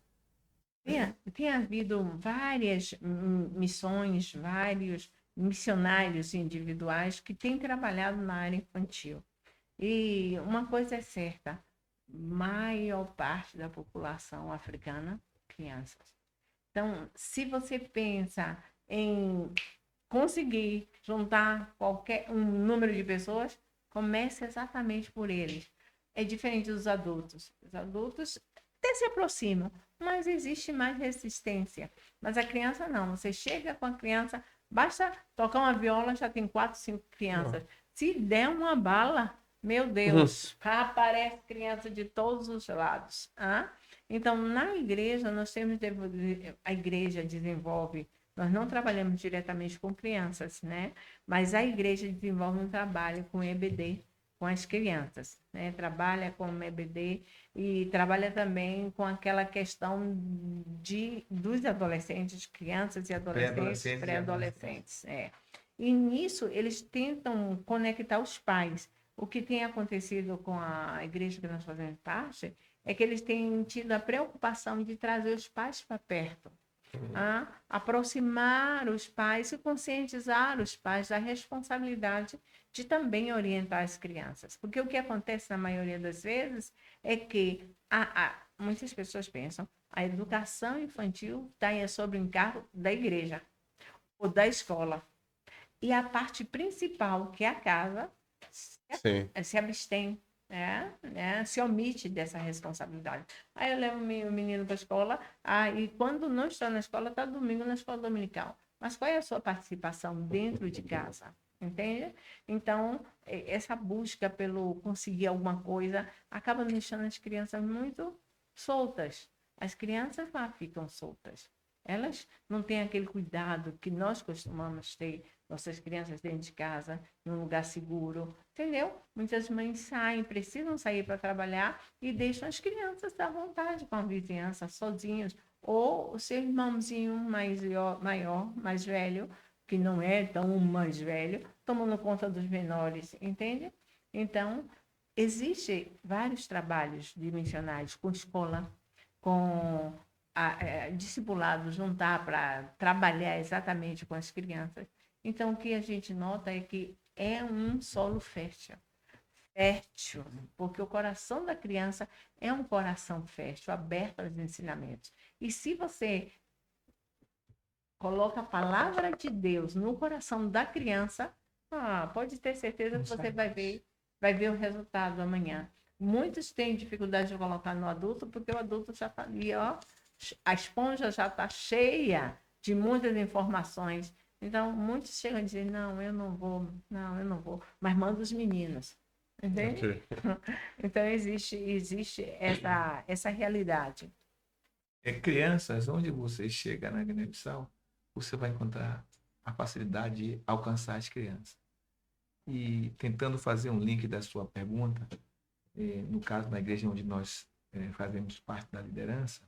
Tem havido várias missões, vários missionários individuais que têm trabalhado na área infantil. E uma coisa é certa, maior parte da população africana, crianças. Então, se você pensa em conseguir juntar um número de pessoas, comece exatamente por eles. É diferente dos adultos. Os adultos até se aproximam, mas existe mais resistência. Mas a criança não. Você chega com a criança, basta tocar uma viola, já tem 4, 5 crianças. Se der uma bala, meu Deus, aparece criança de todos os lados. Então, na igreja, a igreja desenvolve, nós não trabalhamos diretamente com crianças, né? Mas a igreja desenvolve um trabalho com EBD, com as crianças, né? Trabalha com EBD e trabalha também com aquela questão dos adolescentes, crianças e adolescentes, pré-adolescentes. E nisso, eles tentam conectar os pais. O que tem acontecido com a igreja que nós fazemos parte é que eles têm tido a preocupação de trazer os pais para perto, aproximar os pais e conscientizar os pais da responsabilidade de também orientar as crianças. Porque o que acontece na maioria das vezes é que muitas pessoas pensam a educação infantil está sob o encargo da igreja ou da escola. E a parte principal, que é a casa, se abstém, se omite dessa responsabilidade. Aí eu levo o menino para a escola, e quando não está na escola, está domingo na escola dominical. Mas qual é a sua participação dentro de casa? Entende? Então, essa busca pelo conseguir alguma coisa acaba deixando as crianças muito soltas. As crianças lá ficam soltas. Elas não têm aquele cuidado que nós costumamos ter, nossas crianças dentro de casa, num lugar seguro, entendeu? Muitas mães precisam sair para trabalhar e deixam as crianças à vontade com a vizinhança, sozinhos, ou o seu irmãozinho maior, mais velho, que não é tão mais velho, tomando conta dos menores, entende? Então, existem vários trabalhos de missionários com escola, com discipulado, juntar para trabalhar exatamente com as crianças. Então, o que a gente nota é que é um solo fértil, porque o coração da criança é um coração fértil, aberto aos ensinamentos. E se você coloca a palavra de Deus no coração da criança, pode ter certeza que você vai ver o resultado amanhã. Muitos têm dificuldade de colocar no adulto, porque o adulto já está ali, ó, a esponja já está cheia de muitas informações. Então, muitos chegam a dizer, não, eu não vou, mas manda os meninos. Entende? Okay. Então, existe essa realidade.
Crianças, onde você chega na Grande Missão, você vai encontrar a facilidade de alcançar as crianças. E tentando fazer um link da sua pergunta, no caso da igreja onde nós fazemos parte da liderança,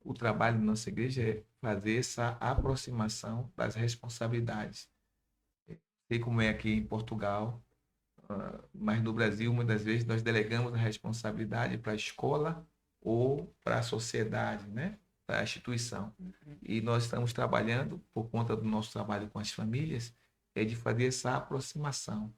o trabalho da nossa igreja é fazer essa aproximação das responsabilidades. Sei como é aqui em Portugal, mas no Brasil, muitas vezes, nós delegamos a responsabilidade para a escola ou para a sociedade, né? Para a instituição. E nós estamos trabalhando, por conta do nosso trabalho com as famílias, de fazer essa aproximação.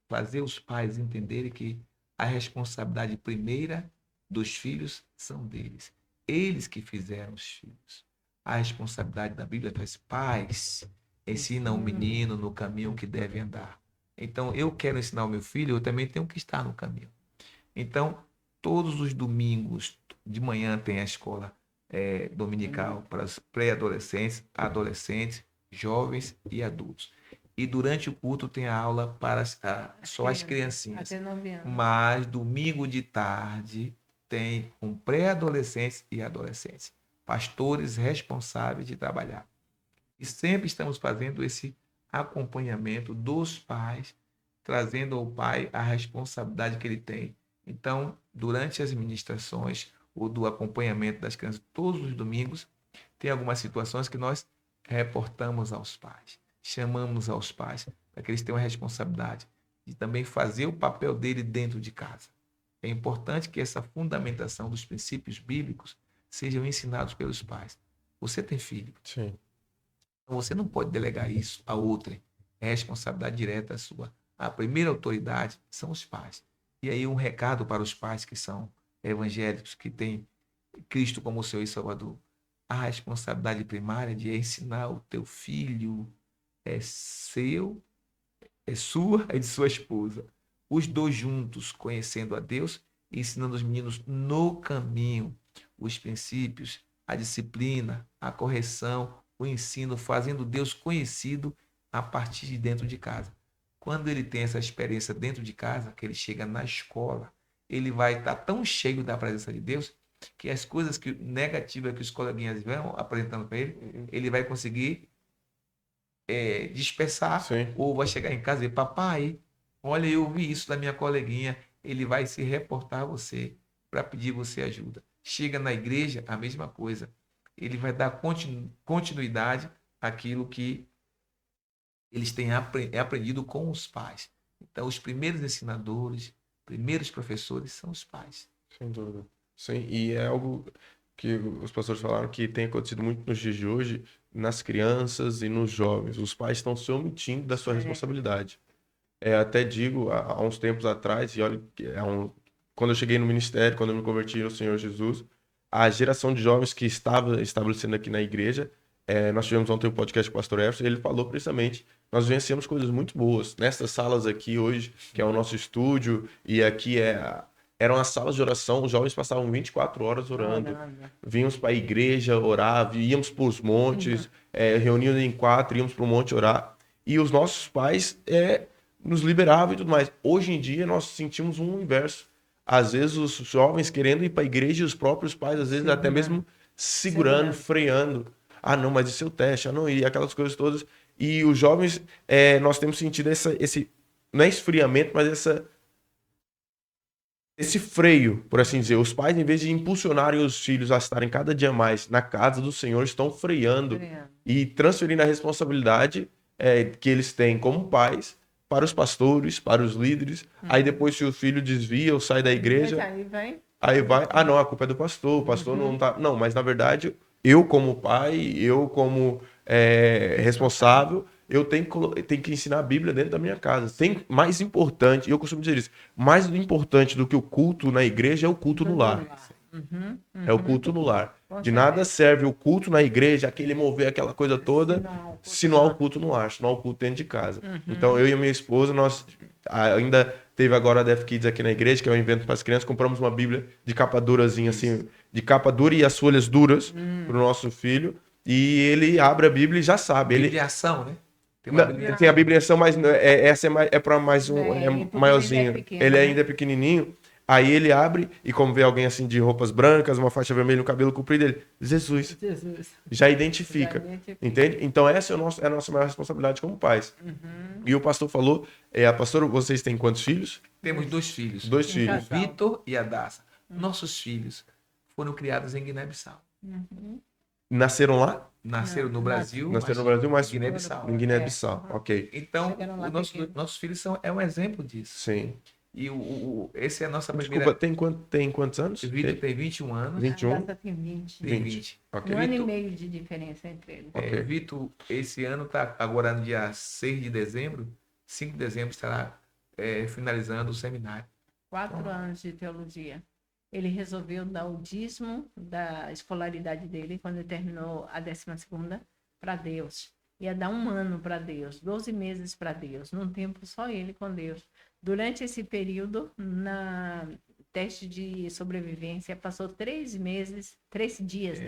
Fazer os pais entenderem que a responsabilidade primeira dos filhos são deles. Eles que fizeram os filhos. A responsabilidade da Bíblia traz pais, ensina o menino no caminho que deve andar. Então, eu quero ensinar o meu filho, eu também tenho que estar no caminho. Então, todos os domingos de manhã tem a escola dominical para os pré-adolescentes, adolescentes, jovens e adultos. E durante o culto tem a aula para só as criancinhas.
Até 9 anos.
Mas domingo de tarde tem um pré-adolescentes e adolescentes. Pastores responsáveis de trabalhar. E sempre estamos fazendo esse acompanhamento dos pais, trazendo ao pai a responsabilidade que ele tem. Então, durante as ministrações ou do acompanhamento das crianças, todos os domingos, tem algumas situações que nós reportamos aos pais, chamamos aos pais, para que eles tenham a responsabilidade de também fazer o papel dele dentro de casa. É importante que essa fundamentação dos princípios bíblicos sejam ensinados pelos pais. Você tem filho.
Sim.
Você não pode delegar isso a outrem. É responsabilidade direta sua. A primeira autoridade são os pais. E aí um recado para os pais que são evangélicos, que têm Cristo como seu e Salvador. A responsabilidade primária de ensinar o teu filho é seu, é sua e de sua esposa. Os dois juntos, conhecendo a Deus e ensinando os meninos no caminho, os princípios, a disciplina, a correção, o ensino, fazendo Deus conhecido a partir de dentro de casa. Quando ele tem essa experiência dentro de casa, que ele chega na escola, ele vai estar tão cheio da presença de Deus que as coisas negativas que os coleguinhas vão apresentando para ele, ele vai conseguir dispersar. Sim. Ou vai chegar em casa e dizer, papai, olha, eu vi isso da minha coleguinha. Ele vai se reportar a você para pedir você ajuda. Chega na igreja, a mesma coisa. Ele vai dar continuidade àquilo que eles têm aprendido com os pais. Então, os primeiros ensinadores, primeiros professores são os pais.
Sem dúvida. Sim, e é algo que os pastores falaram que tem acontecido muito nos dias de hoje, nas crianças e nos jovens. Os pais estão se omitindo da sua responsabilidade. Até digo, há uns tempos atrás, e olha, quando eu cheguei no ministério, quando eu me converti ao Senhor Jesus, a geração de jovens que estava estabelecendo aqui na igreja, nós tivemos ontem um podcast com o pastor Everson, e ele falou precisamente, nós vencemos coisas muito boas. Nessas salas aqui hoje, que é o nosso estúdio, e aqui eram as salas de oração, os jovens passavam 24 horas orando. Vínhamos para a igreja orar, íamos para os montes, reunidos em 4, íamos para o monte orar. E os nossos pais nos liberavam e tudo mais. Hoje em dia, nós sentimos um inverso. Às vezes, os jovens querendo ir para a igreja e os próprios pais, às vezes, até mesmo segurando, freando. Ah, não, mas esse é o teste. Ah, não, e aquelas coisas todas. E os jovens, nós temos sentido esse não é esfriamento, mas esse freio, por assim dizer. Os pais, em vez de impulsionarem os filhos a estarem cada dia mais na casa do Senhor, estão freando e transferindo a responsabilidade que eles têm como pais para os pastores, para os líderes. Aí depois, se o filho desvia ou sai da igreja, aí vai, não, a culpa é do pastor, o pastor não tá. Não, mas na verdade, eu como pai, eu como responsável, eu tenho que ensinar a Bíblia dentro da minha casa. Tem mais importante, e eu costumo dizer isso, mais importante do que o culto na igreja é o culto no lar. É o culto no lar. De nada serve o culto na igreja, aquele mover, aquela coisa toda, se não há o culto no lar, se não há o culto dentro de casa. Então, eu e a minha esposa, nós ainda teve agora a Def Kids aqui na igreja, que é um evento para as crianças, compramos uma Bíblia de capa durazinha, assim, de capa dura e as folhas duras para o nosso filho, e ele abre a Bíblia e já sabe.
Bíblia em ação, né?
Tem a Bíblia em ação, mas essa é para mais um, maiorzinho. Ele ainda é pequenininho. Aí ele abre e como vê alguém assim de roupas brancas, uma faixa vermelha, um cabelo comprido, ele, Jesus. Já identifica. Entende? Então essa é a nossa maior responsabilidade como pais. E o pastor falou, pastor, vocês têm quantos filhos?
Temos 2 filhos.
2 filhos.
Vitor e a Daça. Nossos filhos foram criados em Guiné-Bissau.
Nasceram lá?
Nasceram no Brasil.
Nasceram no Brasil, mas
Guiné-Bissau.
Em Guiné-Bissau, ok.
Então, nossos filhos é um exemplo disso.
Sim.
E esse é a nossa
Desculpa,
primeira...
tem quantos anos?
O Vitor tem 21 anos.
21?
A Daça tem 20.
Tem 20.
Okay.
Um ano e meio de diferença entre eles.
Ok.
Vitor, esse ano está agora no dia 5 de dezembro, estará finalizando o seminário.
4 anos de teologia. Ele resolveu dar o dízimo da escolaridade dele, quando ele terminou a 12ª, para Deus. Ia dar 1 ano para Deus, 12 meses para Deus, num tempo só ele com Deus. Durante esse período, na teste de sobrevivência, passou 3 dias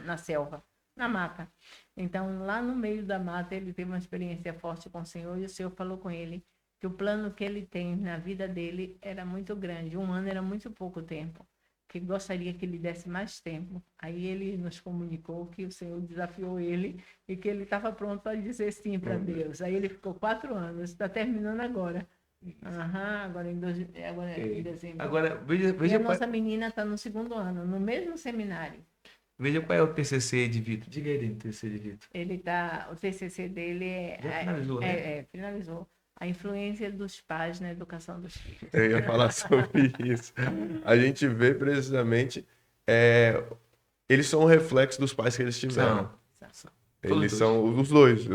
na selva, na mata. Então, lá no meio da mata, ele teve uma experiência forte com o Senhor, e o Senhor falou com ele que o plano que ele tem na vida dele era muito grande. 1 ano era muito pouco tempo, que gostaria que ele desse mais tempo. Aí ele nos comunicou que o Senhor desafiou ele e que ele estava pronto para dizer sim para Deus. Aí ele ficou 4 anos, está terminando agora. Agora em dezembro.
Agora, veja
e a nossa menina está no 2º ano, no mesmo seminário.
Veja qual é o TCC de Vitor. Diga aí o TCC de Vitor.
O TCC dele
já finalizou, né?
Finalizou. A influência dos pais na educação dos filhos.
Eu ia falar sobre isso. A gente vê precisamente, eles são um reflexo dos pais que eles tiveram. Eles são os dois.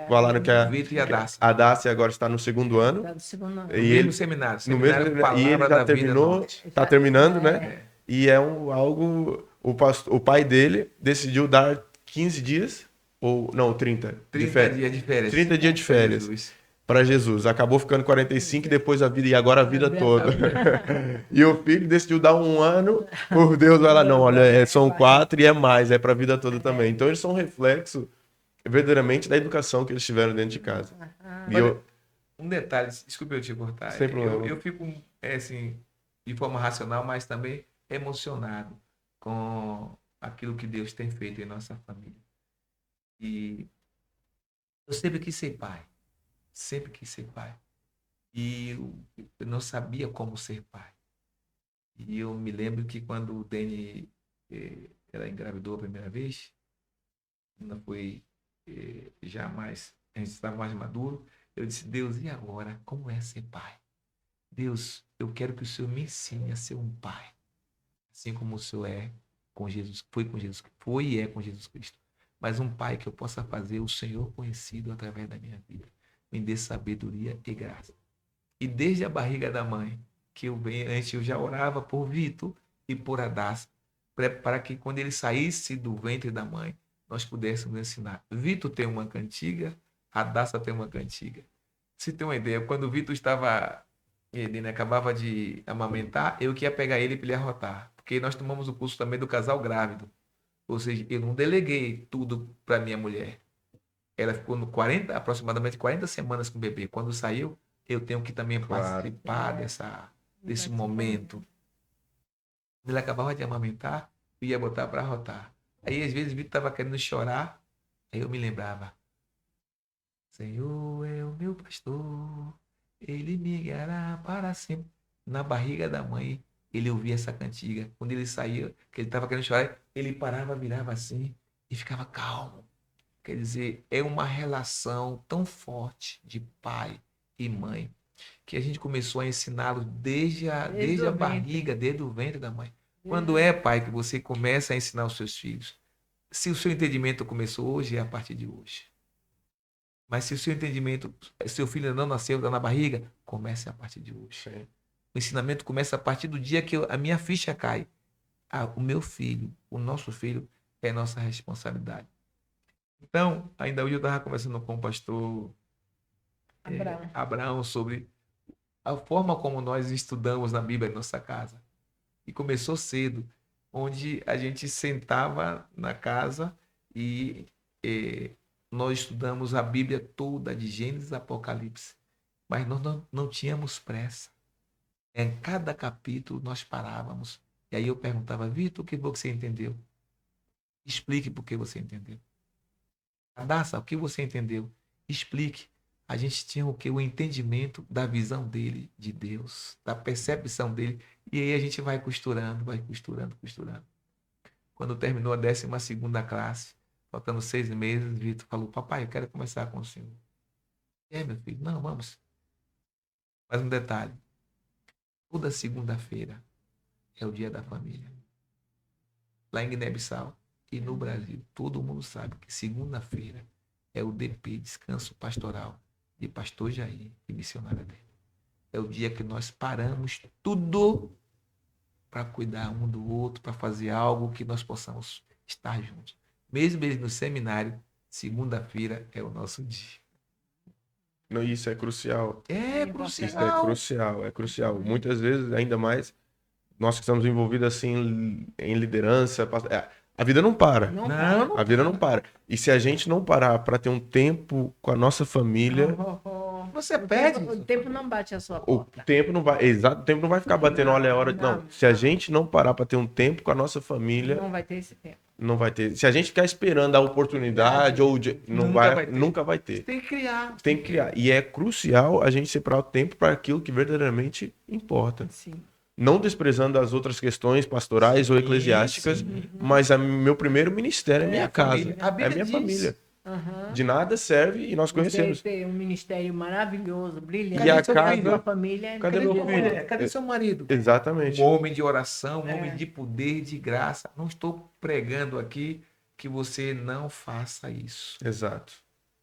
Falaram que
Vitor e a Daça.
A Daça agora está no 2º ano.
Está no 2º ano.
E ele,
seminário.
No mesmo seminário. E ele já terminou, está terminando, né? E algo... O pai dele decidiu dar 15 dias, ou não, 30
dias de férias.
30 dias de férias. Para Jesus. Acabou ficando 45 e depois e agora a vida toda. E o filho decidiu dar 1 ano, por Deus vai lá, não, olha, são 4 e é mais, é para a vida toda também. Então eles são um reflexo verdadeiramente da educação que eles tiveram dentro de casa.
Um detalhe, desculpe eu te cortar.
Sem problema.
Eu fico, assim, de forma racional, mas também emocionado com aquilo que Deus tem feito em nossa família. E eu sempre quis ser pai. Sempre quis ser pai. E eu não sabia como ser pai. E eu me lembro que quando o Dani ela engravidou a primeira vez, ainda foi já mais, a gente estava mais maduro, eu disse, Deus, e agora? Como é ser pai? Deus, eu quero que o Senhor me ensine a ser um pai. Assim como o Senhor é com Jesus, foi e é com Jesus Cristo. Mas um pai que eu possa fazer o Senhor conhecido através da minha vida. Me dê sabedoria e graça. E desde a barriga da mãe, que antes eu já orava por Vitor e por Adassa, para que quando ele saísse do ventre da mãe, nós pudéssemos ensinar. Vitor tem uma cantiga, Adassa tem uma cantiga. Se tem uma ideia, quando o Vitor ele acabava de amamentar, eu que ia pegar ele para ele arrotar. Porque nós tomamos o curso também do casal grávido. Ou seja, eu não deleguei tudo para minha mulher. Ela ficou aproximadamente 40 semanas com o bebê. Quando saiu, eu tenho que também participar desse momento. Ele acabava de amamentar, eu ia botar para arrotar. Aí, às vezes, o Vitor estava querendo chorar, aí eu me lembrava. Senhor é o meu pastor, ele me guiará para sempre. Na barriga da mãe, ele ouvia essa cantiga. Quando ele saía, que ele estava querendo chorar, ele parava, virava assim e ficava calmo. Quer dizer, é uma relação tão forte de pai e mãe, que a gente começou a ensiná-los desde a
Desde o
barriga, desde o ventre da mãe. Quando é, pai, que você começa a ensinar os seus filhos? Se o seu entendimento começou hoje, é a partir de hoje. Mas se o seu entendimento, seu filho ainda não nasceu, está na barriga, comece a partir de hoje.
Sim.
O ensinamento começa a partir do dia que a minha ficha cai. Ah, o meu filho, o nosso filho, é nossa responsabilidade. Então, ainda hoje eu estava conversando com o pastor Abraão sobre a forma como nós estudamos na Bíblia em nossa casa. E começou cedo, onde a gente sentava na casa e nós estudamos a Bíblia toda, de Gênesis a Apocalipse. Mas nós não tínhamos pressa. Em cada capítulo nós parávamos. E aí eu perguntava, Vitor, o que você entendeu? Explique por que você entendeu. Adassa, o que você entendeu? Explique. A gente tinha o que? O entendimento da visão dele, de Deus, da percepção dele. E aí a gente vai costurando. Quando terminou a 12ª classe, faltando 6 meses, Vitor falou, papai, eu quero começar com o senhor. Meu filho? Não, vamos. Mas um detalhe. Toda segunda-feira é o dia da família. Lá em Guiné-Bissau e no Brasil, todo mundo sabe que segunda-feira é o DP, Descanso Pastoral, de pastor Jair e missionária dele. É o dia que nós paramos tudo para cuidar um do outro, para fazer algo que nós possamos estar juntos. Mesmo eles no seminário, segunda-feira é o nosso dia.
Não, isso é crucial.
É
Isso é
crucial.
crucial, é crucial. Muitas vezes, ainda mais, nós que estamos envolvidos assim em liderança, a vida não para.
Não.
A vida não para. E se a gente não parar para ter um tempo com a nossa família,
Você perde.
O tempo não bate a sua
o
porta.
tempo não vai, exato, o tempo não vai ficar batendo, olha, é hora, não. Se a gente não parar para ter um tempo com a nossa família,
Não vai ter esse tempo.
não vai ter. Se a gente ficar esperando a oportunidade ou nunca vai ter.
Tem que criar.
Tem que criar. E é crucial a gente separar o tempo para aquilo que verdadeiramente importa.
Sim.
Não desprezando as outras questões pastorais ou eclesiásticas, mas meu primeiro ministério é minha casa,
família. A Bíblia
é minha
diz.
família.
Aham.
De nada serve e nós conhecemos.
Você tem um ministério maravilhoso, brilhante.
E a
Sua
casa-
família.
Cadê meu filho?
Cadê seu marido?
Exatamente.
Um homem de oração, um homem de poder, de graça. Não estou pregando aqui que você não faça isso.
Exato.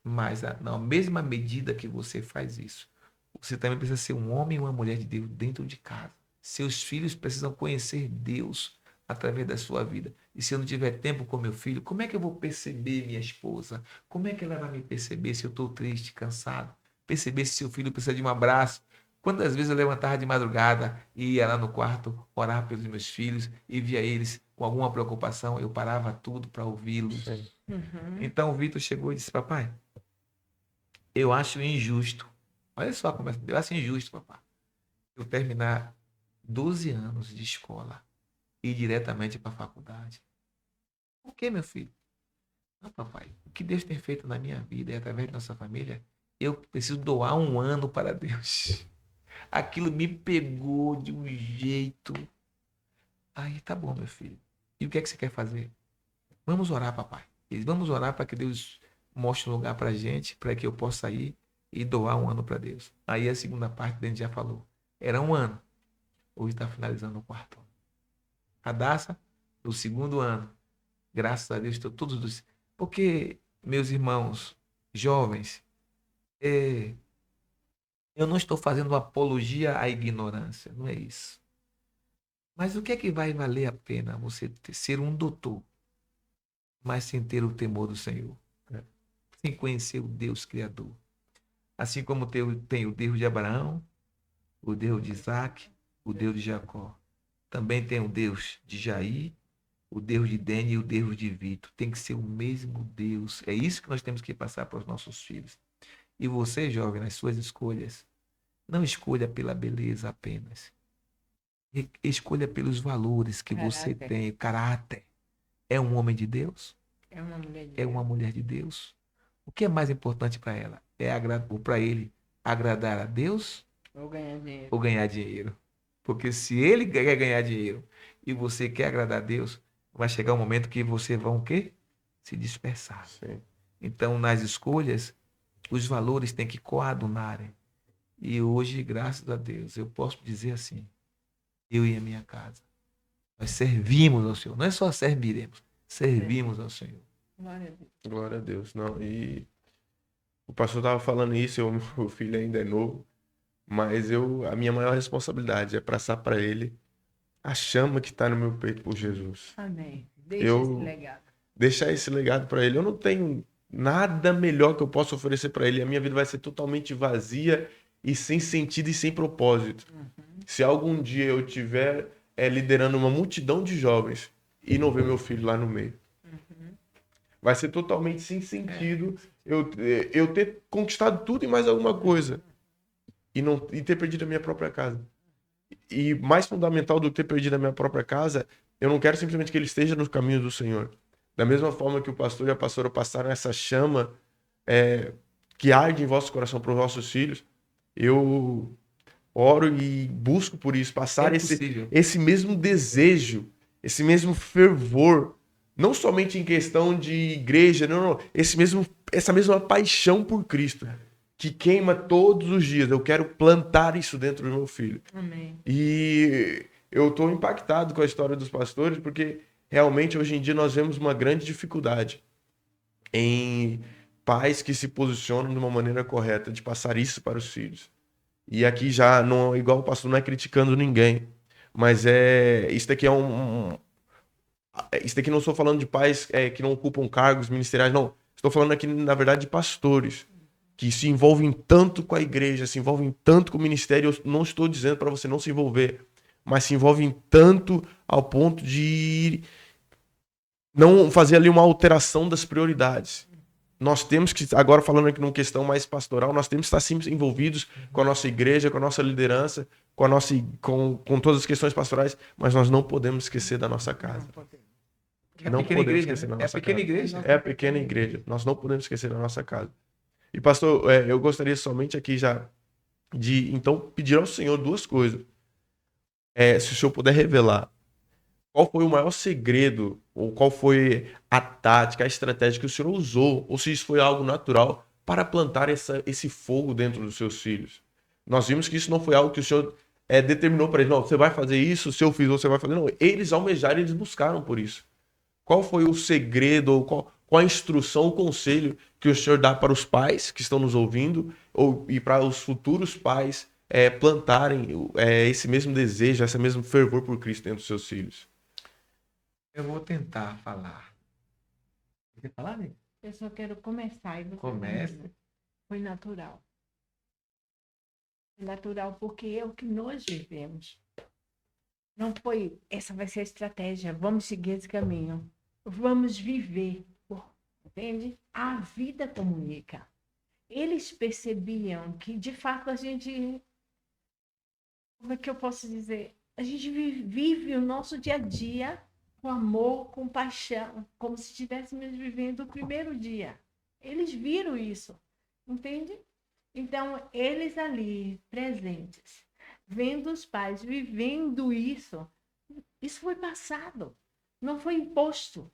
Mas na mesma medida que você faz isso, você também precisa ser um homem e uma mulher de Deus dentro de casa. Seus filhos precisam conhecer Deus através da sua vida. E se eu não tiver tempo com meu filho, como é que eu vou perceber minha esposa? Como é que ela vai me perceber se eu estou triste, cansado? Perceber se seu filho precisa de um abraço. Quantas vezes eu levantava de madrugada e ia lá no quarto orar pelos meus filhos e via eles com alguma preocupação, eu parava tudo para ouvi-los.
Uhum.
Então o Vitor chegou e disse, papai, eu acho injusto. Olha só a conversa. Eu acho injusto, papai, eu terminar 12 anos de escola e ir diretamente para a faculdade. Por que, meu filho? Não, papai, o que Deus tem feito na minha vida e através da nossa família, eu preciso doar 1 ano para Deus. Aquilo me pegou de um jeito. Aí, tá bom, meu filho. E o que é que você quer fazer? Vamos orar, papai. Vamos orar para que Deus mostre um lugar para a gente, para que eu possa ir e doar 1 ano para Deus. Aí a segunda parte a gente já falou. Era 1 ano. Hoje está finalizando o 4º ano. A Daça, no 2º ano. Graças a Deus, estou todos dos... Porque, meus irmãos jovens, eu não estou fazendo apologia à ignorância, não é isso. Mas o que é que vai valer a pena você ser um doutor, mas sem ter o temor do Senhor? Sem conhecer o Deus Criador. Assim como tem o Deus de Abraão, o Deus de Isaac, o Deus de Jacó. Também tem o Deus de Jair, o Deus de Dene e o Deus de Vitor. Tem que ser o mesmo Deus. É isso que nós temos que passar para os nossos filhos. E você, jovem, nas suas escolhas, não escolha pela beleza apenas. Escolha pelos valores que você tem, caráter. É um homem de Deus?
É uma mulher de
É uma mulher de Deus? O que é mais importante para ela? Ou para ele agradar a Deus
Ou ganhar dinheiro.
ou ganhar dinheiro? Porque se ele quer ganhar dinheiro e você quer agradar a Deus, vai chegar um momento que você vai o quê? Se dispersar.
Sim.
Então, nas escolhas, os valores têm que coadunarem. E hoje, graças a Deus, eu posso dizer assim, eu e a minha casa, nós servimos ao Senhor. Não é só serviremos, servimos ao Senhor.
Glória a Deus.
Glória a Deus. Não, e o pastor estava falando isso, meu filho ainda é novo, mas a minha maior responsabilidade é passar para ele a chama que está no meu peito por Jesus.
Amém. Deixa esse
Eu
legado.
deixar esse legado para ele. Eu não tenho nada melhor que eu possa oferecer para ele. A minha vida vai ser totalmente vazia e sem sentido e sem propósito. Se algum dia eu tiver liderando uma multidão de jovens e não ver meu filho lá no meio, vai ser totalmente sem sentido eu ter conquistado tudo e mais alguma coisa e ter perdido a minha própria casa. E mais fundamental do que ter perdido a minha própria casa, eu não quero simplesmente que ele esteja nos caminhos do Senhor. Da mesma forma que o pastor e a pastora passaram essa chama que arde em vosso coração para os vossos filhos, eu oro e busco por isso, passar
possível.
esse mesmo desejo, esse mesmo fervor, não somente em questão de igreja, não, essa mesma paixão por Cristo, que queima todos os dias. Eu quero plantar isso dentro do meu filho.
Amém.
E eu estou impactado com a história dos pastores, porque realmente hoje em dia nós vemos uma grande dificuldade em pais que se posicionam de uma maneira correta, de passar isso para os filhos. E aqui já, não, igual o pastor, não é criticando ninguém, mas isso daqui isso daqui não estou falando de pais que não ocupam cargos ministeriais, não. Estou falando aqui, na verdade, de pastores que se envolvem tanto com a igreja, se envolvem tanto com o ministério. Eu não estou dizendo para você não se envolver, mas se envolvem tanto ao ponto de não fazer ali uma alteração das prioridades. Nós temos que, agora falando aqui numa questão mais pastoral, nós temos que estar sempre envolvidos com a nossa igreja, com a nossa liderança, com todas as questões pastorais, mas nós não podemos esquecer da nossa casa. Não podemos esquecer da nossa casa.
Igreja.
É a pequena igreja. Nós não podemos esquecer da nossa casa. E pastor, eu gostaria somente aqui já de, então, pedir ao Senhor duas coisas. Se o Senhor puder revelar qual foi o maior segredo, ou qual foi a tática, a estratégia que o Senhor usou, ou se isso foi algo natural, para plantar esse fogo dentro dos seus filhos. Nós vimos que isso não foi algo que o Senhor determinou para eles. Não, você vai fazer isso, se eu fiz, você vai fazer. Não, eles almejaram, eles buscaram por isso. Qual foi o segredo, ou qual a instrução, o conselho que o Senhor dá para os pais que estão nos ouvindo, e para os futuros pais plantarem esse mesmo desejo, esse mesmo fervor por Cristo dentro dos seus filhos?
Eu vou tentar falar. Quer falar, né?
Eu só quero começar. E você
Comece.
termina. Foi natural. Foi natural porque é o que nós vivemos. Não foi, essa vai ser a estratégia, vamos seguir esse caminho. Vamos viver. Entende? A vida comunica. Eles percebiam que, de fato, a gente... Como é que eu posso dizer? A gente vive o nosso dia a dia com amor, com paixão, como se estivéssemos vivendo o primeiro dia. Eles viram isso, entende? Então, eles ali, presentes, vendo os pais vivendo isso foi passado, não foi imposto,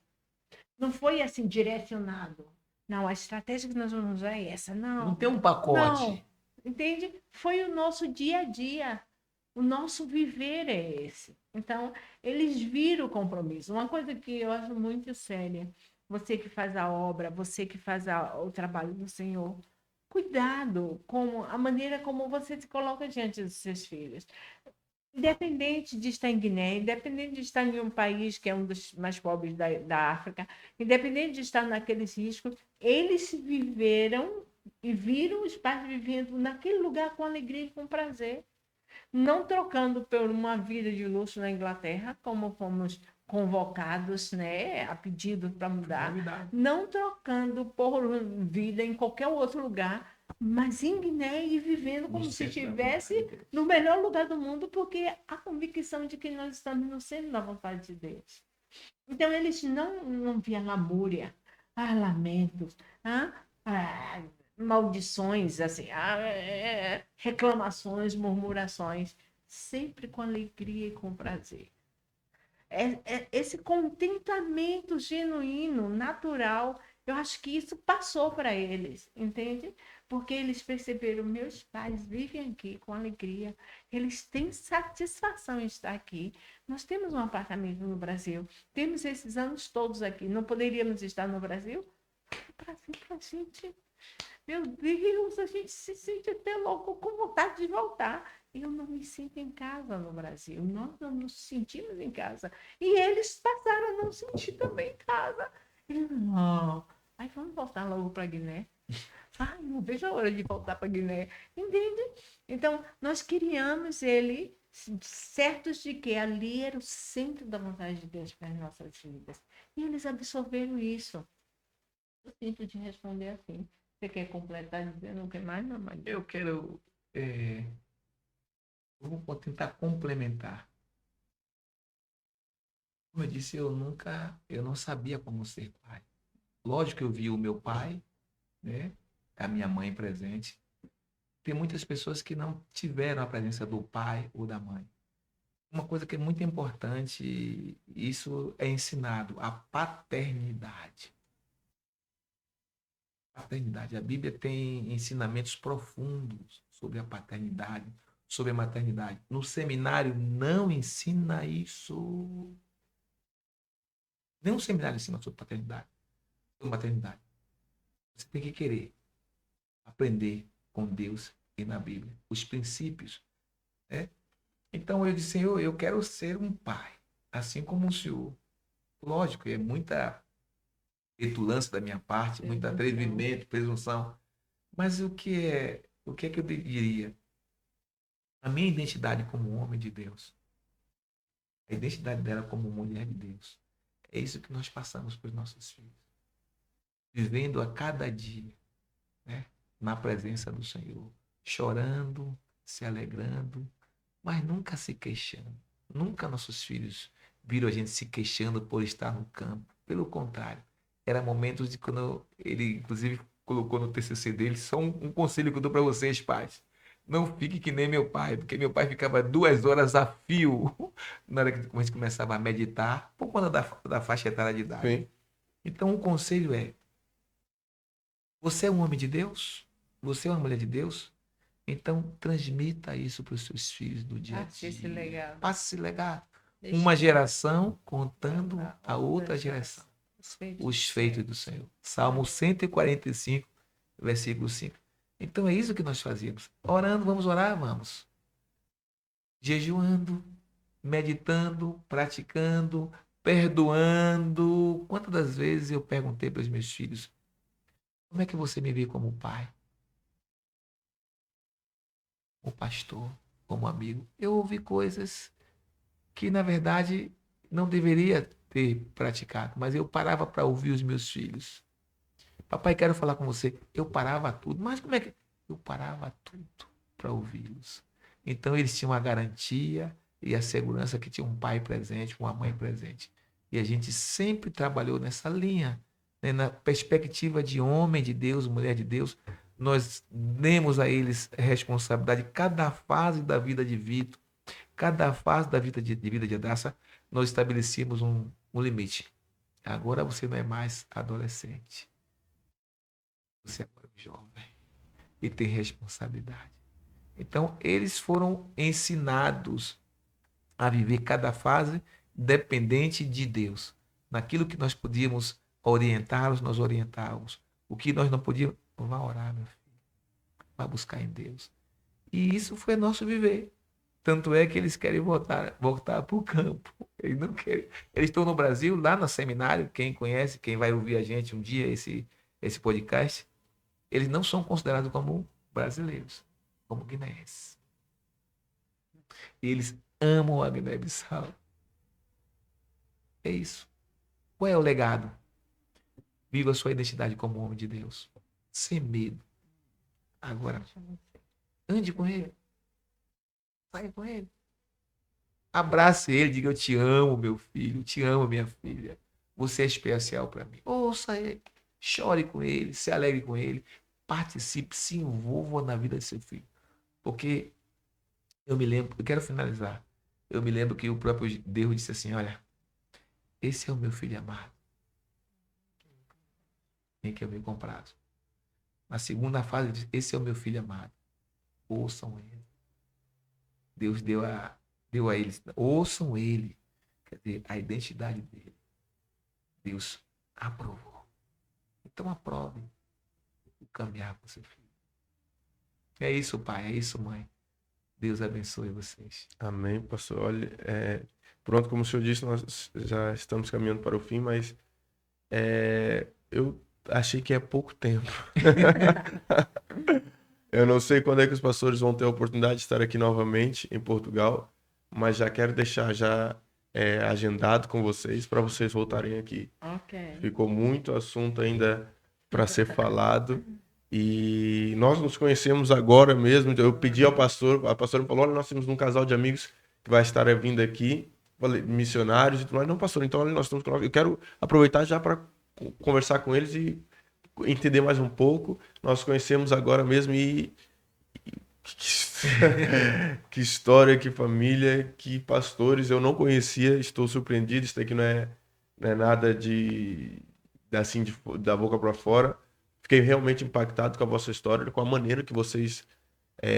não foi assim direcionado. Não, a estratégia que nós vamos usar é essa, não.
Não tem um pacote.
Não, entende? Foi o nosso dia a dia. O nosso viver é esse. Então, eles viram o compromisso. Uma coisa que eu acho muito séria, você que faz a obra, você que faz o trabalho do Senhor, cuidado com a maneira como você se coloca diante dos seus filhos. Independente de estar em Guiné, independente de estar em um país que é um dos mais pobres da África, independente de estar naqueles riscos, eles viveram e viram os pais vivendo naquele lugar com alegria e com prazer. Não trocando por uma vida de luxo na Inglaterra, como fomos convocados, né, a pedido para mudar. Não trocando por vida em qualquer outro lugar, mas em Guiné e vivendo como se estivesse no melhor lugar do mundo, porque a convicção de que nós estamos no centro da vontade de Deus. Então, eles não viam lamúria, lamentos, maldições, assim, reclamações, murmurações, sempre com alegria e com prazer. Esse contentamento genuíno, natural, Eu acho que isso passou para eles, entende? Porque eles perceberam, meus pais vivem aqui com alegria, eles têm satisfação em estar aqui. Nós temos um apartamento no Brasil, temos esses anos todos aqui, não poderíamos estar no Brasil? O Brasil para a gente, meu Deus, a gente se sente até louco com vontade de voltar. Eu não me sinto em casa no Brasil, nós não nos sentimos em casa. E eles passaram a não sentir também em casa. Não. Aí vamos voltar logo para Guiné. Ai, não vejo a hora de voltar para Guiné. Entende? Então, nós criamos ele certos de que ali era o centro da vontade de Deus para as nossas vidas. E eles absorveram isso. Eu sinto te responder assim. Você quer completar dizendo o que mais, mamãe?
Eu quero vou tentar complementar. Como eu disse, eu não sabia como ser pai. Lógico que eu vi o meu pai, né? A minha mãe presente. Tem muitas pessoas que não tiveram a presença do pai ou da mãe. Uma coisa que é muito importante, isso é ensinado, a paternidade. Paternidade. A Bíblia tem ensinamentos profundos sobre a paternidade, sobre a maternidade. No seminário não ensina isso. Nenhum seminário ensina sobre paternidade, sobre maternidade. Você tem que querer aprender com Deus e na Bíblia os princípios, né? Então eu disse, Senhor, eu quero ser um pai, assim como o Senhor. Lógico, é muita petulância da minha parte, muito atrevimento, presunção. Mas o que é que eu diria? A minha identidade como homem de Deus, a identidade dela como mulher de Deus, é isso que nós passamos para os nossos filhos. Vivendo a cada dia, né, na presença do Senhor, chorando, se alegrando, mas nunca se queixando. Nunca nossos filhos viram a gente se queixando por estar no campo. Pelo contrário, era momentos de quando ele, inclusive, colocou no TCC dele, só um conselho que eu dou para vocês, pais. Não fique que nem meu pai, porque meu pai ficava 2 horas a fio na hora que a gente começava a meditar, por conta da faixa etária de idade.
Sim.
Então, o conselho é: você é um homem de Deus? Você é uma mulher de Deus? Então, transmita isso para os seus filhos do dia a
Passe esse
dia.
legado.
Passe esse legado.
Deixa
Uma
eu
geração contando
contar
a outra geração os feitos do Senhor. Salmo 145, versículo 5. Então, é isso que nós fazíamos. Orando, vamos orar? Vamos. Jejuando, meditando, praticando, perdoando. Quantas das vezes eu perguntei para os meus filhos: como é que você me vê como pai? Como pastor? Como amigo? Eu ouvi coisas que, na verdade, não deveria ter praticado, mas eu parava para ouvir os meus filhos. Papai, quero falar com você. Eu parava tudo. Mas como é que. Eu parava tudo para ouvi-los. Então, eles tinham a garantia e a segurança que tinha um pai presente, uma mãe presente. E a gente sempre trabalhou nessa linha, né? Na perspectiva de homem de Deus, mulher de Deus. Nós demos a eles responsabilidade. Cada fase da vida de Vitor, cada fase da vida de Adassa, nós estabelecíamos um limite. Agora você não é mais adolescente. Você é um jovem e tem responsabilidade. Então, eles foram ensinados a viver cada fase dependente de Deus. Naquilo que nós podíamos orientá-los, nós orientávamos. O que nós não podíamos, vá orar, meu filho. Vá buscar em Deus. E isso foi nosso viver. Tanto é que eles querem voltar para o campo. Eles não querem. Eles estão no Brasil, lá no seminário. Quem conhece, quem vai ouvir a gente um dia, esse podcast, eles não são considerados como brasileiros, como guineenses. Eles amam a Guiné-Bissau. É isso. Qual é o legado? Viva a sua identidade como homem de Deus, sem medo. Agora, ande com ele. Saia com ele. Abrace ele, diga: eu te amo, meu filho, eu te amo, minha filha. Você é especial para mim. Ouça ele, chore com ele, se alegre com ele, participe, se envolva na vida de seu filho. Porque eu me lembro, eu quero finalizar. Eu me lembro que o próprio Deus disse assim: olha, esse é o meu filho amado, em que eu me comprazo. Na segunda fase, ele diz, esse é o meu filho amado. Ouçam ele. Deus deu a eles. Ouçam ele. Quer dizer, a identidade dele. Deus aprovou. Então aprove o caminhar com seu filho. É isso, pai. É isso, mãe. Deus abençoe vocês.
Amém, pastor. Olha, pronto, como o senhor disse, nós já estamos caminhando para o fim, mas eu achei que é pouco tempo. Eu não sei quando é que os pastores vão ter a oportunidade de estar aqui novamente em Portugal, mas já quero deixar agendado com vocês para vocês voltarem aqui.
Ok.
Ficou muito assunto ainda para ser falado. E nós nos conhecemos agora mesmo. Eu pedi ao pastor, a pastora me falou: olha, nós temos um casal de amigos que vai estar vindo aqui, falei, missionários e tudo mais. Não, pastor, então olha, nós estamos com... Eu quero aproveitar já para conversar com eles e entender mais um pouco. Nós conhecemos agora mesmo e que história, que família, que pastores. Eu não conhecia, estou surpreendido. Isso daqui não é nada da boca para fora. Fiquei realmente impactado com a vossa história, com a maneira que vocês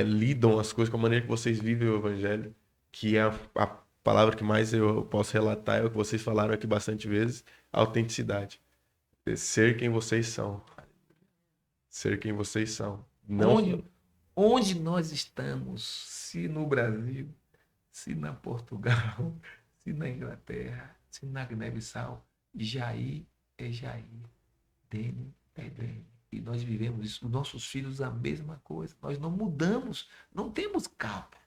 lidam as coisas, com a maneira que vocês vivem o evangelho, que é a palavra que mais eu posso relatar, é o que vocês falaram aqui bastante vezes, a autenticidade. Ser quem vocês são. Ser quem vocês são. Não...
Onde nós estamos, se no Brasil, se na Portugal, se na Inglaterra, se na Guiné-Bissau, Jair é Jair, Dene é Dene. E nós vivemos isso, os nossos filhos a mesma coisa. Nós não mudamos, não temos capa.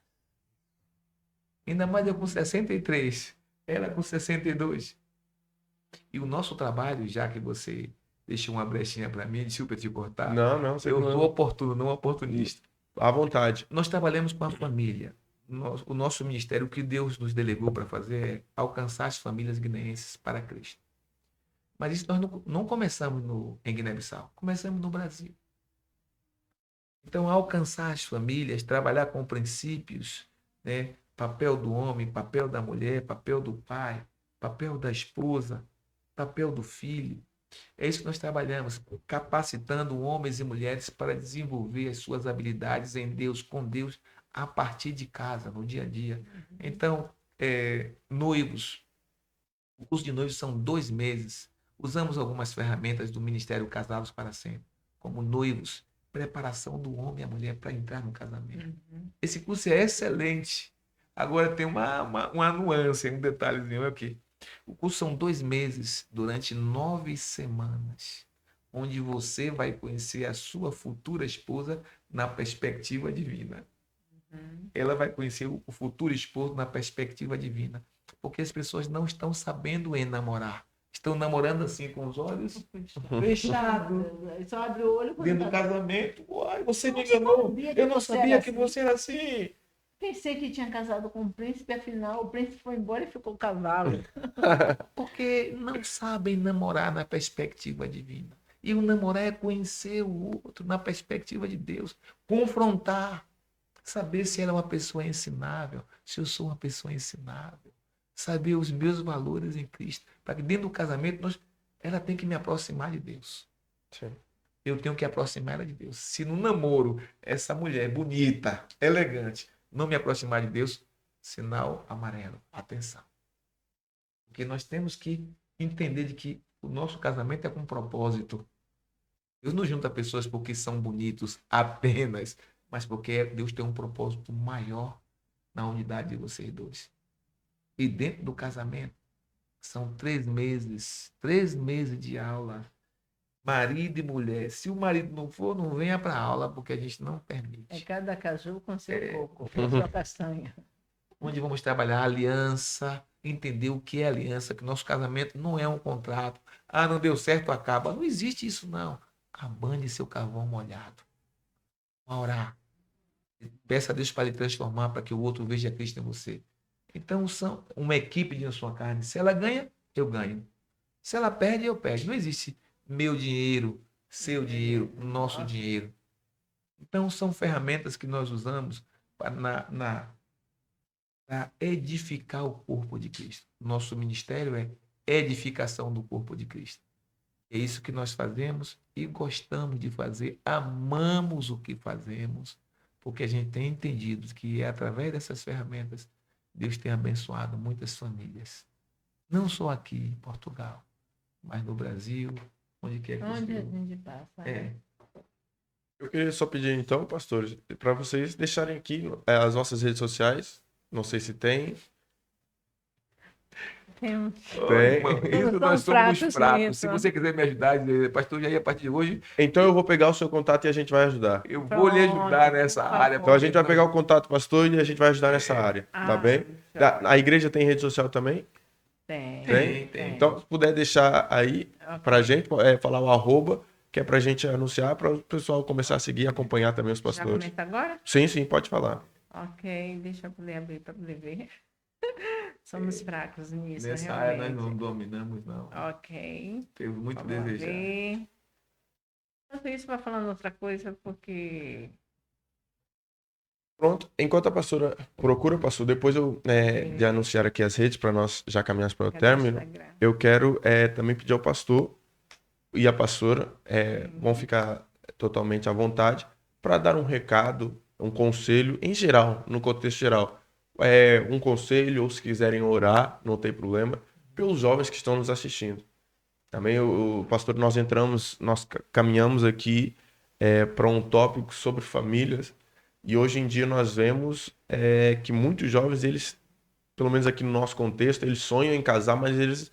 Ainda mais eu com 63, ela com 62. E o nosso trabalho, já que você deixou uma brechinha para mim, desculpa te cortar,
não,
eu sou oportuno, não oportunista.
À vontade.
Nós trabalhamos com a família. O nosso ministério, o que Deus nos delegou para fazer é alcançar as famílias guineenses para Cristo. Mas isso nós não começamos em Guiné-Bissau, começamos no Brasil. Então, alcançar as famílias, trabalhar com princípios, né? Papel do homem, papel da mulher, papel do pai, papel da esposa, papel do filho. É isso que nós trabalhamos, capacitando homens e mulheres para desenvolver as suas habilidades em Deus, com Deus, a partir de casa, no dia a dia. Então, noivos, o curso de noivos são 2 meses. Usamos algumas ferramentas do Ministério Casados para Sempre, como noivos, preparação do homem e a mulher para entrar no casamento. Esse curso é excelente. Agora tem uma nuance, um detalhezinho, é o quê? O curso são 2 meses, durante 9 semanas, onde você vai conhecer a sua futura esposa na perspectiva divina. Ela vai conhecer o futuro esposo na perspectiva divina. Porque as pessoas não estão sabendo enamorar. Estão namorando assim com os olhos fechados.
Só abre o olho
dentro do casamento. Uai, você me enganou. Eu não sabia que você era assim.
Pensei que tinha casado com o príncipe, afinal o príncipe foi embora e ficou cavalo.
Porque não sabem namorar na perspectiva divina. E o namorar é conhecer o outro na perspectiva de Deus. Confrontar. Saber se ela é uma pessoa ensinável, se eu sou uma pessoa ensinável. Saber os meus valores em Cristo. Para que dentro do casamento ela tem que me aproximar de Deus.
Sim.
Eu tenho que aproximar ela de Deus. Se no namoro essa mulher bonita, elegante, não me aproximar de Deus, sinal amarelo. Atenção. Porque nós temos que entender de que o nosso casamento é com propósito. Deus não junta pessoas porque são bonitos apenas, mas porque Deus tem um propósito maior na unidade de vocês dois. E dentro do casamento, são 3 meses de aula. Marido e mulher. Se o marido não for, não venha para a aula, porque a gente não permite.
É cada caju com seu coco, com sua castanha.
Onde vamos trabalhar aliança, entender o que é aliança, que nosso casamento não é um contrato. Ah, não deu certo, acaba. Não existe isso, não. Abane seu carvão molhado. Vamos orar. Peça a Deus para lhe transformar, para que o outro veja Cristo em você. Então, são uma equipe de sua carne. Se ela ganha, eu ganho. Se ela perde, eu perdo. Não existe meu dinheiro, seu dinheiro, nosso dinheiro. Então, são ferramentas que nós usamos para edificar o corpo de Cristo. Nosso ministério é edificação do corpo de Cristo. É isso que nós fazemos e gostamos de fazer, amamos o que fazemos, porque a gente tem entendido que é através dessas ferramentas Deus tem abençoado muitas famílias. Não só aqui em Portugal, mas no Brasil, onde quer que o
Onde a
Senhor...
gente passa.
É,
Eu queria só pedir então, pastores, para vocês deixarem aqui as nossas redes sociais. Não sei se tem.
Tem um-
Tem.
isso
São
nós somos
fracos
fracos.
nisso.
Se você quiser me ajudar, dizer, pastor Jair, a partir de hoje,
Então eu vou pegar o seu contato e a gente vai ajudar.
eu vou lhe ajudar
Pronto,
nessa
por
área.
favor.
Então a gente vai pegar o contato, pastor, e a gente vai ajudar nessa área. Tá
Ah,
bem?
joia.
A igreja tem rede social também?
Tem.
Tem.
Então, se puder deixar aí pra gente, falar o arroba, que é pra gente anunciar, para o pessoal começar a seguir e acompanhar também os
Já
pastores.
começa agora?
Sim, pode falar.
Ok, deixa eu poder abrir para poder ver. Somos fracos nisso,
Nessa área nós
realmente.
não dominamos, não.
Ok,
Temos muito a
vamos
desejar.
ver. Enquanto isso, vai falando outra coisa, porque...
Pronto. Enquanto a pastora procura, pastor, depois de anunciar aqui as redes para nós já caminharmos para o
Cadê o
término,
Instagram?
eu quero também pedir ao pastor e a pastora vão ficar totalmente à vontade para dar um recado, um conselho em geral, no contexto geral. Um conselho, ou se quiserem orar, não tem problema, pelos jovens que estão nos assistindo. Também, o pastor, nós caminhamos aqui para um tópico sobre famílias e hoje em dia nós vemos que muitos jovens, eles, pelo menos aqui no nosso contexto, eles sonham em casar, mas eles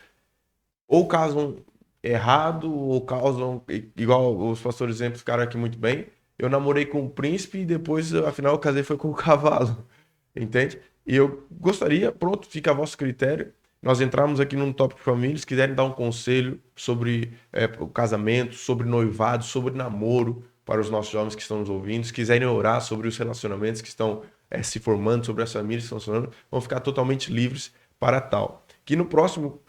ou casam errado ou causam, igual os pastores exemplificaram aqui muito bem, eu namorei com o príncipe e depois, afinal, eu casei foi com o cavalo, entende? E eu gostaria, pronto, fica a vosso critério, nós entramos aqui num tópico família, se quiserem dar um conselho sobre o casamento, sobre noivado, sobre namoro, para os nossos jovens que estão nos ouvindo, se quiserem orar sobre os relacionamentos que estão se formando, sobre as famílias que estão se formando, vão ficar totalmente livres para tal. Que no próximo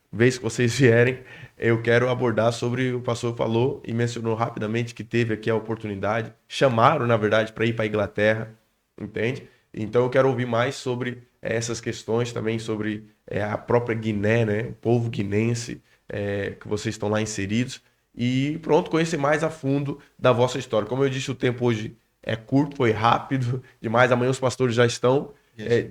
vez que vocês vierem, eu quero abordar sobre o pastor falou e mencionou rapidamente que teve aqui a oportunidade, chamaram, na verdade, para ir para a Inglaterra, entende? Então eu quero ouvir mais sobre essas questões também, sobre a própria Guiné, né? O povo guinense, que vocês estão lá inseridos. E pronto, conhecer mais a fundo da vossa história. Como eu disse, o tempo hoje é curto, foi rápido demais. Amanhã os pastores já estão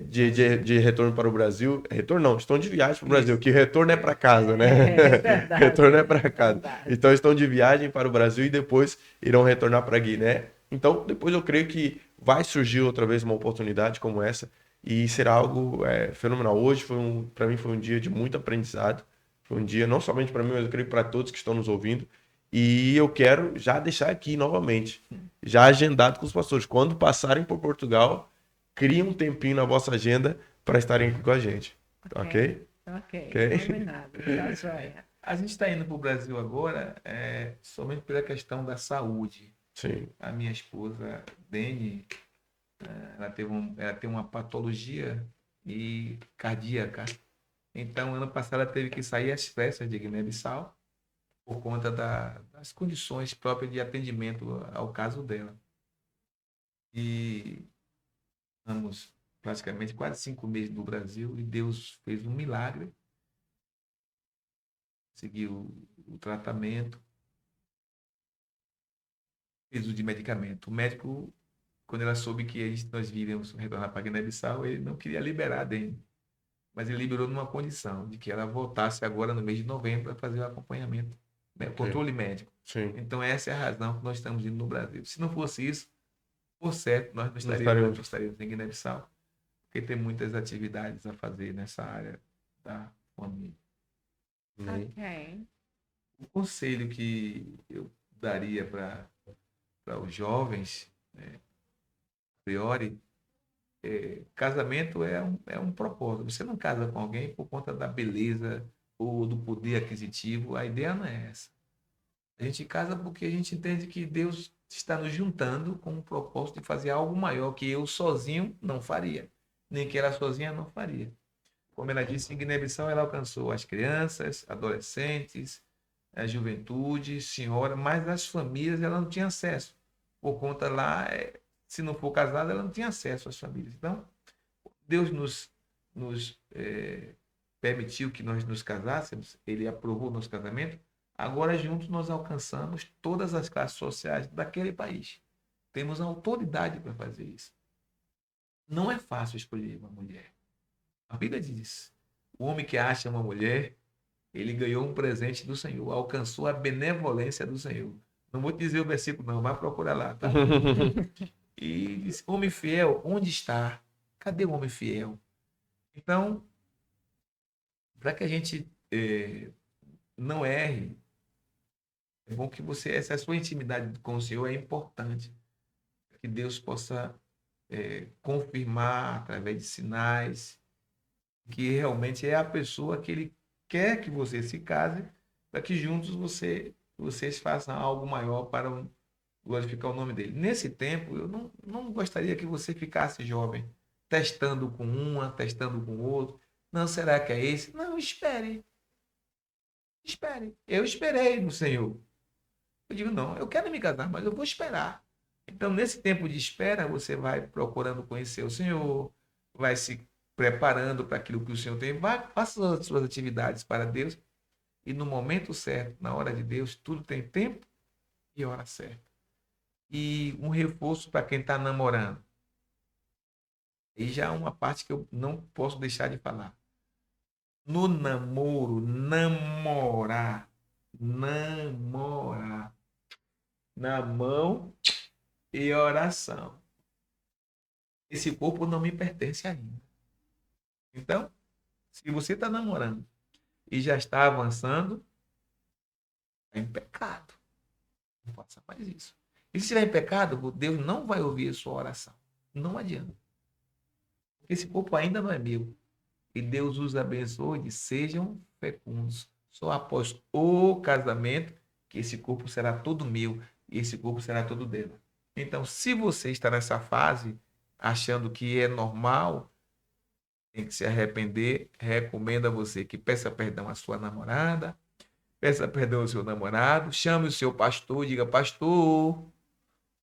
de retorno para o Brasil. Retorno não, estão de viagem para o Brasil, que retorno é para casa, né?
É verdade.
Retorno é para casa.
Verdade.
Então estão de viagem para o Brasil e depois irão retornar para a Guiné. Então depois eu creio que vai surgir outra vez uma oportunidade como essa e será algo fenomenal. Hoje para mim foi um dia de muito aprendizado. Foi um dia não somente para mim, mas eu creio para todos que estão nos ouvindo. E eu quero já deixar aqui novamente, já agendado com os pastores, quando passarem por Portugal, criem um tempinho na vossa agenda para estarem aqui com a gente. Ok?
Ok,
Ok.
combinado. Tá joia.
A gente está indo para o Brasil agora somente pela questão da saúde.
Sim.
A minha esposa, Dene, ela tem uma patologia cardíaca. Então, ano passado, ela teve que sair às pressas de Guiné-Bissau por conta das condições próprias de atendimento ao caso dela. E estamos praticamente quase 5 meses no Brasil e Deus fez um milagre. Seguiu o tratamento, fez uso de medicamento. O médico, quando ela soube que nós viríamos retornar para Guiné-Bissau, ele não queria liberar a Dene. Mas ele liberou numa condição de que ela voltasse agora no mês de novembro para fazer o acompanhamento, o controle médico.
Sim.
Então essa é a razão que nós estamos indo no Brasil. Se não fosse isso, por certo, nós não estaríamos em Guiné-Bissau, porque tem muitas atividades a fazer nessa área da família.
Ok.
O conselho que eu daria para os jovens, a priori, casamento é um propósito. Você não casa com alguém por conta da beleza ou do poder aquisitivo. A ideia não é essa. A gente casa porque a gente entende que Deus está nos juntando com o propósito de fazer algo maior que eu sozinho não faria, nem que ela sozinha não faria. Como ela disse, em Guiné-Bissau ela alcançou as crianças, adolescentes, a juventude, senhora, mas as famílias ela não tinha acesso. Por conta lá, se não for casada, ela não tinha acesso às famílias. Então, Deus nos permitiu que nós nos casássemos, Ele aprovou o nosso casamento Agora, juntos, nós alcançamos todas as classes sociais daquele país. Temos a autoridade para fazer isso. Não é fácil escolher uma mulher. A Bíblia diz: o homem que acha uma mulher, ele ganhou um presente do Senhor, alcançou a benevolência do Senhor. Não vou te dizer o versículo, não, vai procurar lá, tá? E diz: homem fiel, onde está? Cadê o homem fiel? Então, para que a gente não erre, é bom que essa sua intimidade com o Senhor é importante. Que Deus possa confirmar através de sinais que realmente é a pessoa que Ele quer que você se case, para que juntos vocês façam algo maior para glorificar o nome dele. Nesse tempo, eu não gostaria que você ficasse jovem, testando com uma, testando com o outro. Não, será que é esse? Não, espere. Espere. Eu esperei no Senhor. Eu digo, não, eu quero me casar, mas eu vou esperar. Então, nesse tempo de espera, você vai procurando conhecer o Senhor, vai se preparando para aquilo que o Senhor tem, faça as suas atividades para Deus, e no momento certo, na hora de Deus, tudo tem tempo e hora certa. E um reforço para quem está namorando. E já uma parte que eu não posso deixar de falar. No namoro, namorar, na mão e oração. Esse corpo não me pertence ainda. Então, se você está namorando e já está avançando, está em pecado. Não faça mais isso. E se estiver em pecado, Deus não vai ouvir a sua oração. Não adianta. Porque esse corpo ainda não é meu. E Deus os abençoe e sejam fecundos. Só após o casamento que esse corpo será todo meu e esse corpo será todo dela. Então, se você está nessa fase, achando que é normal, tem que se arrepender, recomendo a você que peça perdão à sua namorada, peça perdão ao seu namorado, chame o seu pastor, diga, pastor,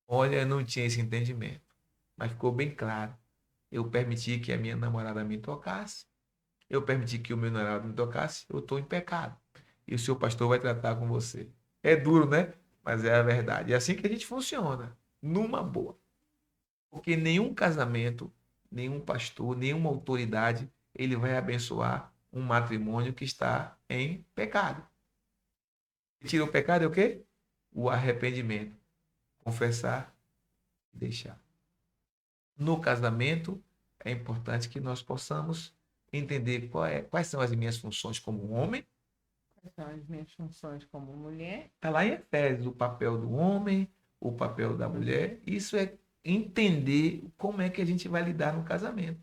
olha, eu não tinha esse entendimento, mas ficou bem claro. Eu permiti que a minha namorada me tocasse, eu permiti que o meu namorado me tocasse, eu estou em pecado. E o seu pastor vai tratar com você. É duro, né? Mas é a verdade. É assim que a gente funciona, numa boa. Porque nenhum casamento, nenhum pastor, nenhuma autoridade, ele vai abençoar um matrimônio que está em pecado. E tira o pecado é o quê? O arrependimento. Confessar e deixar. No casamento, é importante que nós possamos entender quais são as minhas funções como homem.
Quais são as minhas funções como mulher?
Está lá em Efésios, o papel do homem, o papel da mulher. Isso é entender como é que a gente vai lidar no casamento.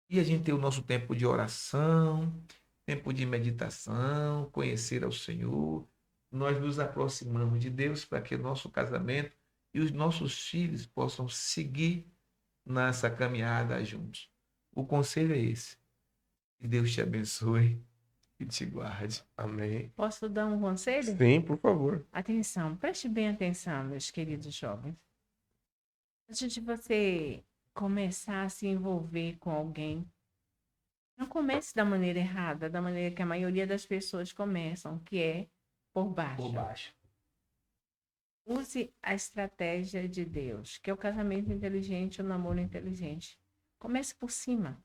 E a gente tem o nosso tempo de oração, tempo de meditação, conhecer ao Senhor. Nós nos aproximamos de Deus para que o nosso casamento e os nossos filhos possam seguir nessa caminhada juntos. O conselho é esse. Que Deus te abençoe e te guarde.
Amém.
Posso dar um conselho?
Sim, por favor.
Atenção, preste bem atenção, meus queridos jovens. Antes de você começar a se envolver com alguém, não comece da maneira errada, da maneira que a maioria das pessoas começam, que é por baixo.
Por baixo.
Use a estratégia de Deus, que é o casamento inteligente, o namoro inteligente. Comece por cima.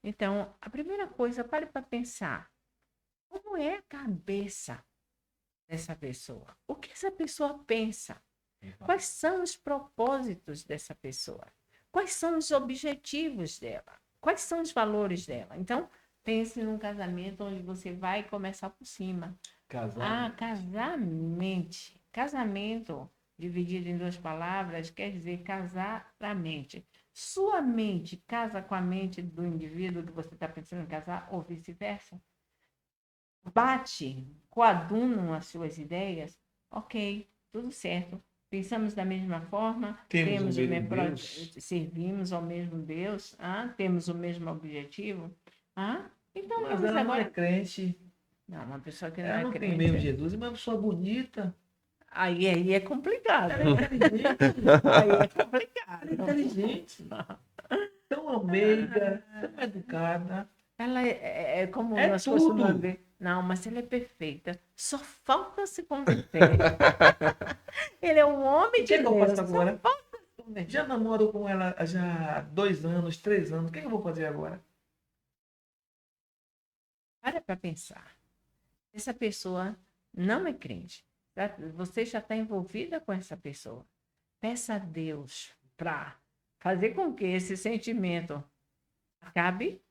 Então, a primeira coisa, pare para pensar. Como é a cabeça dessa pessoa? O que essa pessoa pensa? Quais são os propósitos dessa pessoa? Quais são os objetivos dela? Quais são os valores dela? Então, pense num casamento onde você vai começar por cima. Casamento. Casamento, dividido em duas palavras, quer dizer casar a mente. Sua mente casa com a mente do indivíduo que você está pensando em casar, ou vice-versa? Bate, coadunam as suas ideias? Ok, tudo certo. Pensamos da mesma forma, temos o mesmo servimos ao mesmo Deus, temos o mesmo objetivo. Então,
mas
vamos
ela
agora...
não é crente.
Não, uma pessoa que não
Ela
é
não
crente.
tem mesmo Jesus, mas é uma pessoa bonita.
Aí é complicado.
Ela é inteligente.
Aí é complicado.
Ela é inteligente. Tão meiga, tão educada.
Ela é como
É
nós
tudo.
costumamos ver. Não, mas ele é perfeita. Só falta se converter. Ele é um homem
O
de
que eu faço
Deus. Só
agora?
falta se converter.
Já namoro com ela já há 2 anos, 3 anos. O que eu vou fazer agora?
Para pensar. Essa pessoa não é crente. Você já está envolvida com essa pessoa. Peça a Deus para fazer com que esse sentimento acabe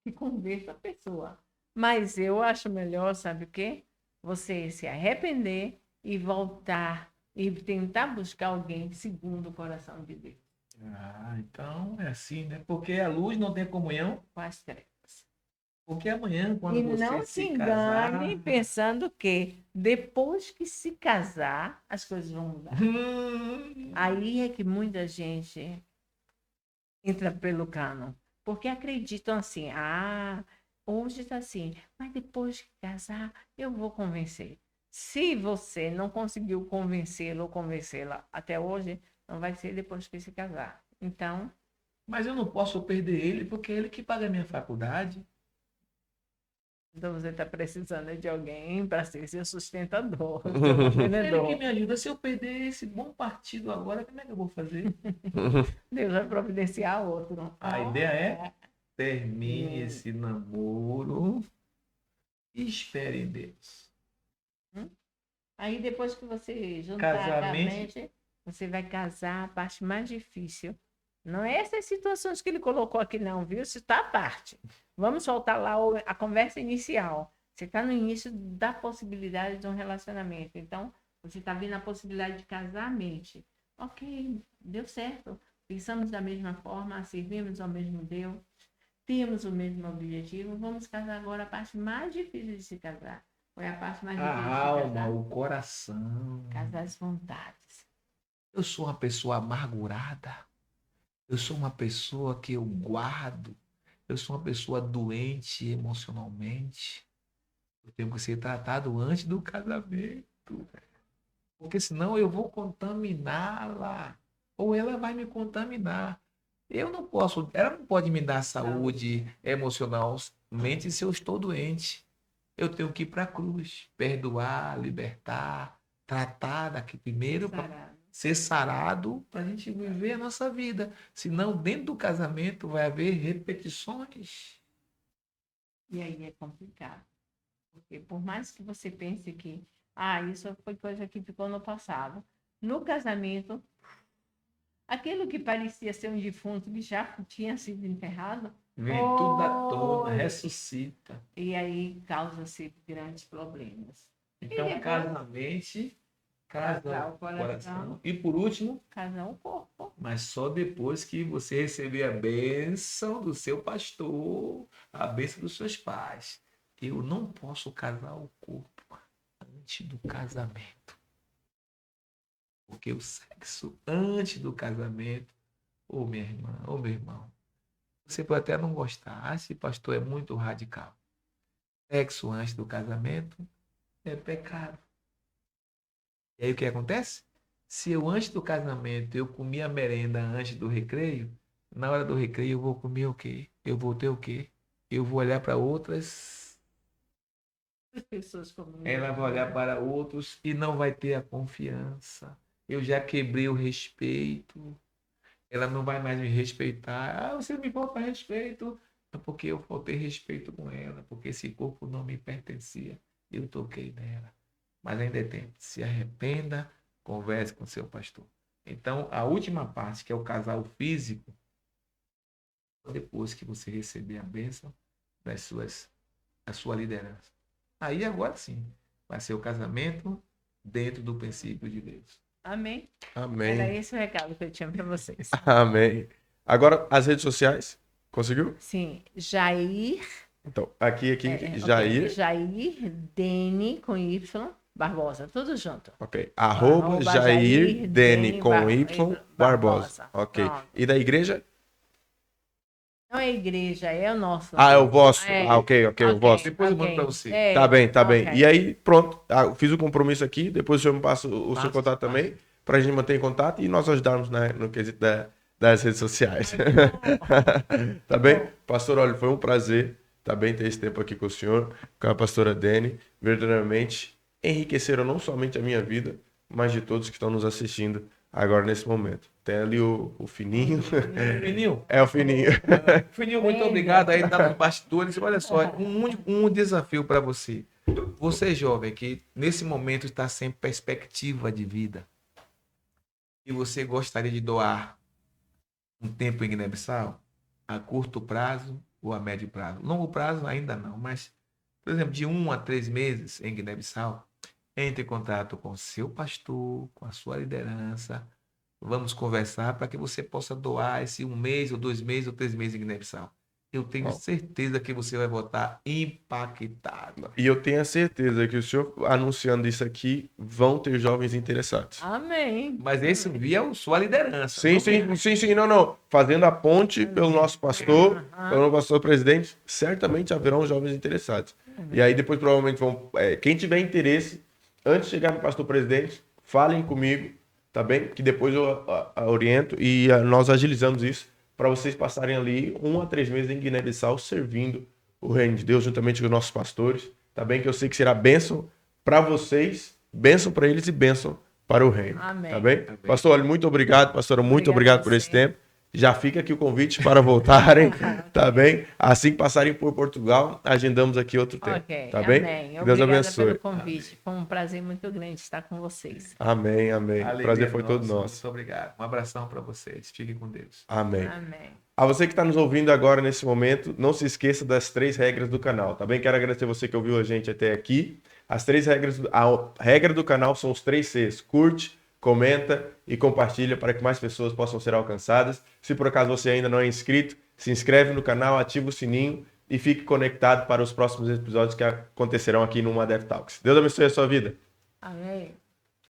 e conversa a pessoa. Mas eu acho melhor, sabe o quê? Você se arrepender e voltar e tentar buscar alguém segundo o coração de Deus.
Ah, então é assim, né? Porque a luz não tem comunhão.
Com as trevas.
Porque amanhã, quando
E
você
não se
se
engane
casar...
pensando que depois que se casar, as coisas vão mudar. Aí é que muita gente entra pelo cano. Porque acreditam assim, hoje está assim, mas depois que casar, eu vou convencer. Se você não conseguiu convencê-lo ou convencê-la até hoje, não vai ser depois que se casar. Então,
Mas eu não posso perder ele, porque é ele que paga a minha faculdade.
você está precisando de alguém para ser seu sustentador, seu
É ele que
mantenedor.
me ajuda. Se eu perder esse bom partido agora, como é que eu vou fazer?
Deus vai providenciar outro.
A ideia é: termine esse namoro e espere em Deus.
Aí depois que você juntar a
Casamento.
mente, você vai casar, a parte mais difícil. Não é essas situações que ele colocou aqui não, viu? Isso está à parte. Vamos soltar lá a conversa inicial. Você está no início da possibilidade de um relacionamento. Então, você está vendo a possibilidade de casar a mente. Ok, deu certo. Pensamos da mesma forma, servimos ao mesmo Deus, temos o mesmo objetivo. Vamos casar agora a parte mais difícil de se casar. Foi a parte mais difícil de
A
se
alma,
casar?
o coração.
Casar as vontades.
Eu sou uma pessoa amargurada. Eu sou uma pessoa que eu guardo. Eu sou uma pessoa doente emocionalmente. Eu tenho que ser tratado antes do casamento. Porque senão eu vou contaminá-la. Ou ela vai me contaminar. Eu não posso, ela não pode me dar saúde emocionalmente se eu estou doente. Eu tenho que ir para a cruz, perdoar, libertar, tratar daqui primeiro para
Sarado.
ser sarado para a gente viver a nossa vida. Senão, dentro do casamento vai haver repetições.
E aí é complicado. Porque por mais que você pense que, isso foi coisa que ficou no passado. No casamento, aquilo que parecia ser um defunto que já tinha sido enterrado,
Vem tudo à tona,
Oi.
ressuscita.
e aí causa-se grandes problemas.
Então,
depois?
casamente,
Casar
casa
o
o
coração.
coração. E por último,
Casar o corpo.
mas só depois que você receber a bênção do seu pastor, a bênção dos seus pais. Eu não posso casar o corpo antes do casamento. Porque o sexo antes do casamento, ô minha irmã, ô meu irmão, você pode até não gostar, esse pastor é muito radical. Sexo antes do casamento é pecado. E aí o que acontece? Se eu antes do casamento eu comi a merenda antes do recreio, na hora do recreio eu vou comer o quê? Eu vou ter o quê? Eu vou olhar para outras,
As pessoas como
ela vai olhar para outros e não vai ter a confiança. Eu já quebrei o respeito. Ela não vai mais me respeitar. Ah, você me falta respeito. É porque eu faltei respeito com ela, porque esse corpo não me pertencia. Eu toquei nela. Mas ainda é tempo. Se arrependa, converse com seu pastor. Então, a última parte, que é o casal físico, depois que você receber a bênção da sua liderança. Aí agora sim, vai ser o casamento dentro do princípio de Deus.
Amém? Era
Amém.
esse o recado que eu tinha para vocês.
Amém. Agora, as redes sociais. Conseguiu?
Sim, Jair.
Então, aqui, Jair.
Ok. Jair Dene com Y Barbosa, tudo junto.
Ok. Arroba Jair Dene com Y Barbosa. Ok.
Pronto.
E da igreja?
Não é igreja, é o nosso.
Ah, é o vosso.
É.
Ok, o vosso.
Depois eu mando pra você.
É,
Tá bem.
ok.
E aí, pronto. Eu fiz o compromisso aqui. Depois o senhor me passa o seu
Passa,
contato
passa.
também, pra gente manter em contato e nós ajudarmos, né, no quesito das redes sociais. Tá bem? Pastor, olha, foi um prazer também ter esse tempo aqui com o senhor, com a pastora Dani. Verdadeiramente enriqueceram não somente a minha vida, mas de todos que estão nos assistindo agora nesse momento. Tem ali o Fininho.
Fininho.
É o Fininho.
Fininho, muito obrigado aí tá nos bastidores. Olha só, um desafio para você. Você jovem que nesse momento está sem perspectiva de vida e você gostaria de doar um tempo em Guiné-Bissau a curto prazo ou a médio prazo. Longo prazo ainda não, mas, por exemplo, de 1 a 3 meses em Guiné-Bissau, entre em contato com o seu pastor, com a sua liderança. Vamos conversar para que você possa doar esse 1 mês, ou 2 meses, ou 3 meses em Guiné-Bissau. Eu tenho certeza que você vai voltar impactado.
E eu tenho a certeza que o senhor anunciando isso aqui, vão ter jovens interessados.
Amém.
Mas esse envia a sua liderança.
Sim, não. Fazendo a ponte pelo nosso pastor, pelo nosso pastor presidente, certamente haverão jovens interessados. E aí depois provavelmente vão, quem tiver interesse, antes de chegar no pastor presidente, falem comigo, tá bem? Que depois eu oriento e nós agilizamos isso para vocês passarem ali 1 a 3 meses em Guiné-Bissau servindo o reino de Deus juntamente com os nossos pastores, tá bem? Que eu sei que será bênção para vocês, bênção para eles e bênção para o reino.
Amém.
Tá bem?
Amém.
Pastor, olha, muito obrigado, pastora, muito
Obrigada
obrigado por
a
esse
você.
tempo. Já fica aqui o convite para voltarem, tá bem? Assim que passarem por Portugal, agendamos aqui outro tempo,
Ok,
tá bem?
amém.
Que Deus
Obrigada
abençoe.
pelo convite. Foi um prazer muito grande estar com vocês.
Amém. O prazer foi todo nosso.
Muito obrigado. Um abração para vocês. Fiquem com Deus.
Amém.
Amém.
A você que está nos ouvindo agora nesse momento, não se esqueça das 3 regras do canal, tá bem? Quero agradecer você que ouviu a gente até aqui. As 3 regras, a regra do canal são os 3 Cs: curte, comenta e compartilha para que mais pessoas possam ser alcançadas. Se por acaso você ainda não é inscrito, se inscreve no canal, ativa o sininho e fique conectado para os próximos episódios que acontecerão aqui no Uma Dev Talks. Deus abençoe a sua vida.
Amém.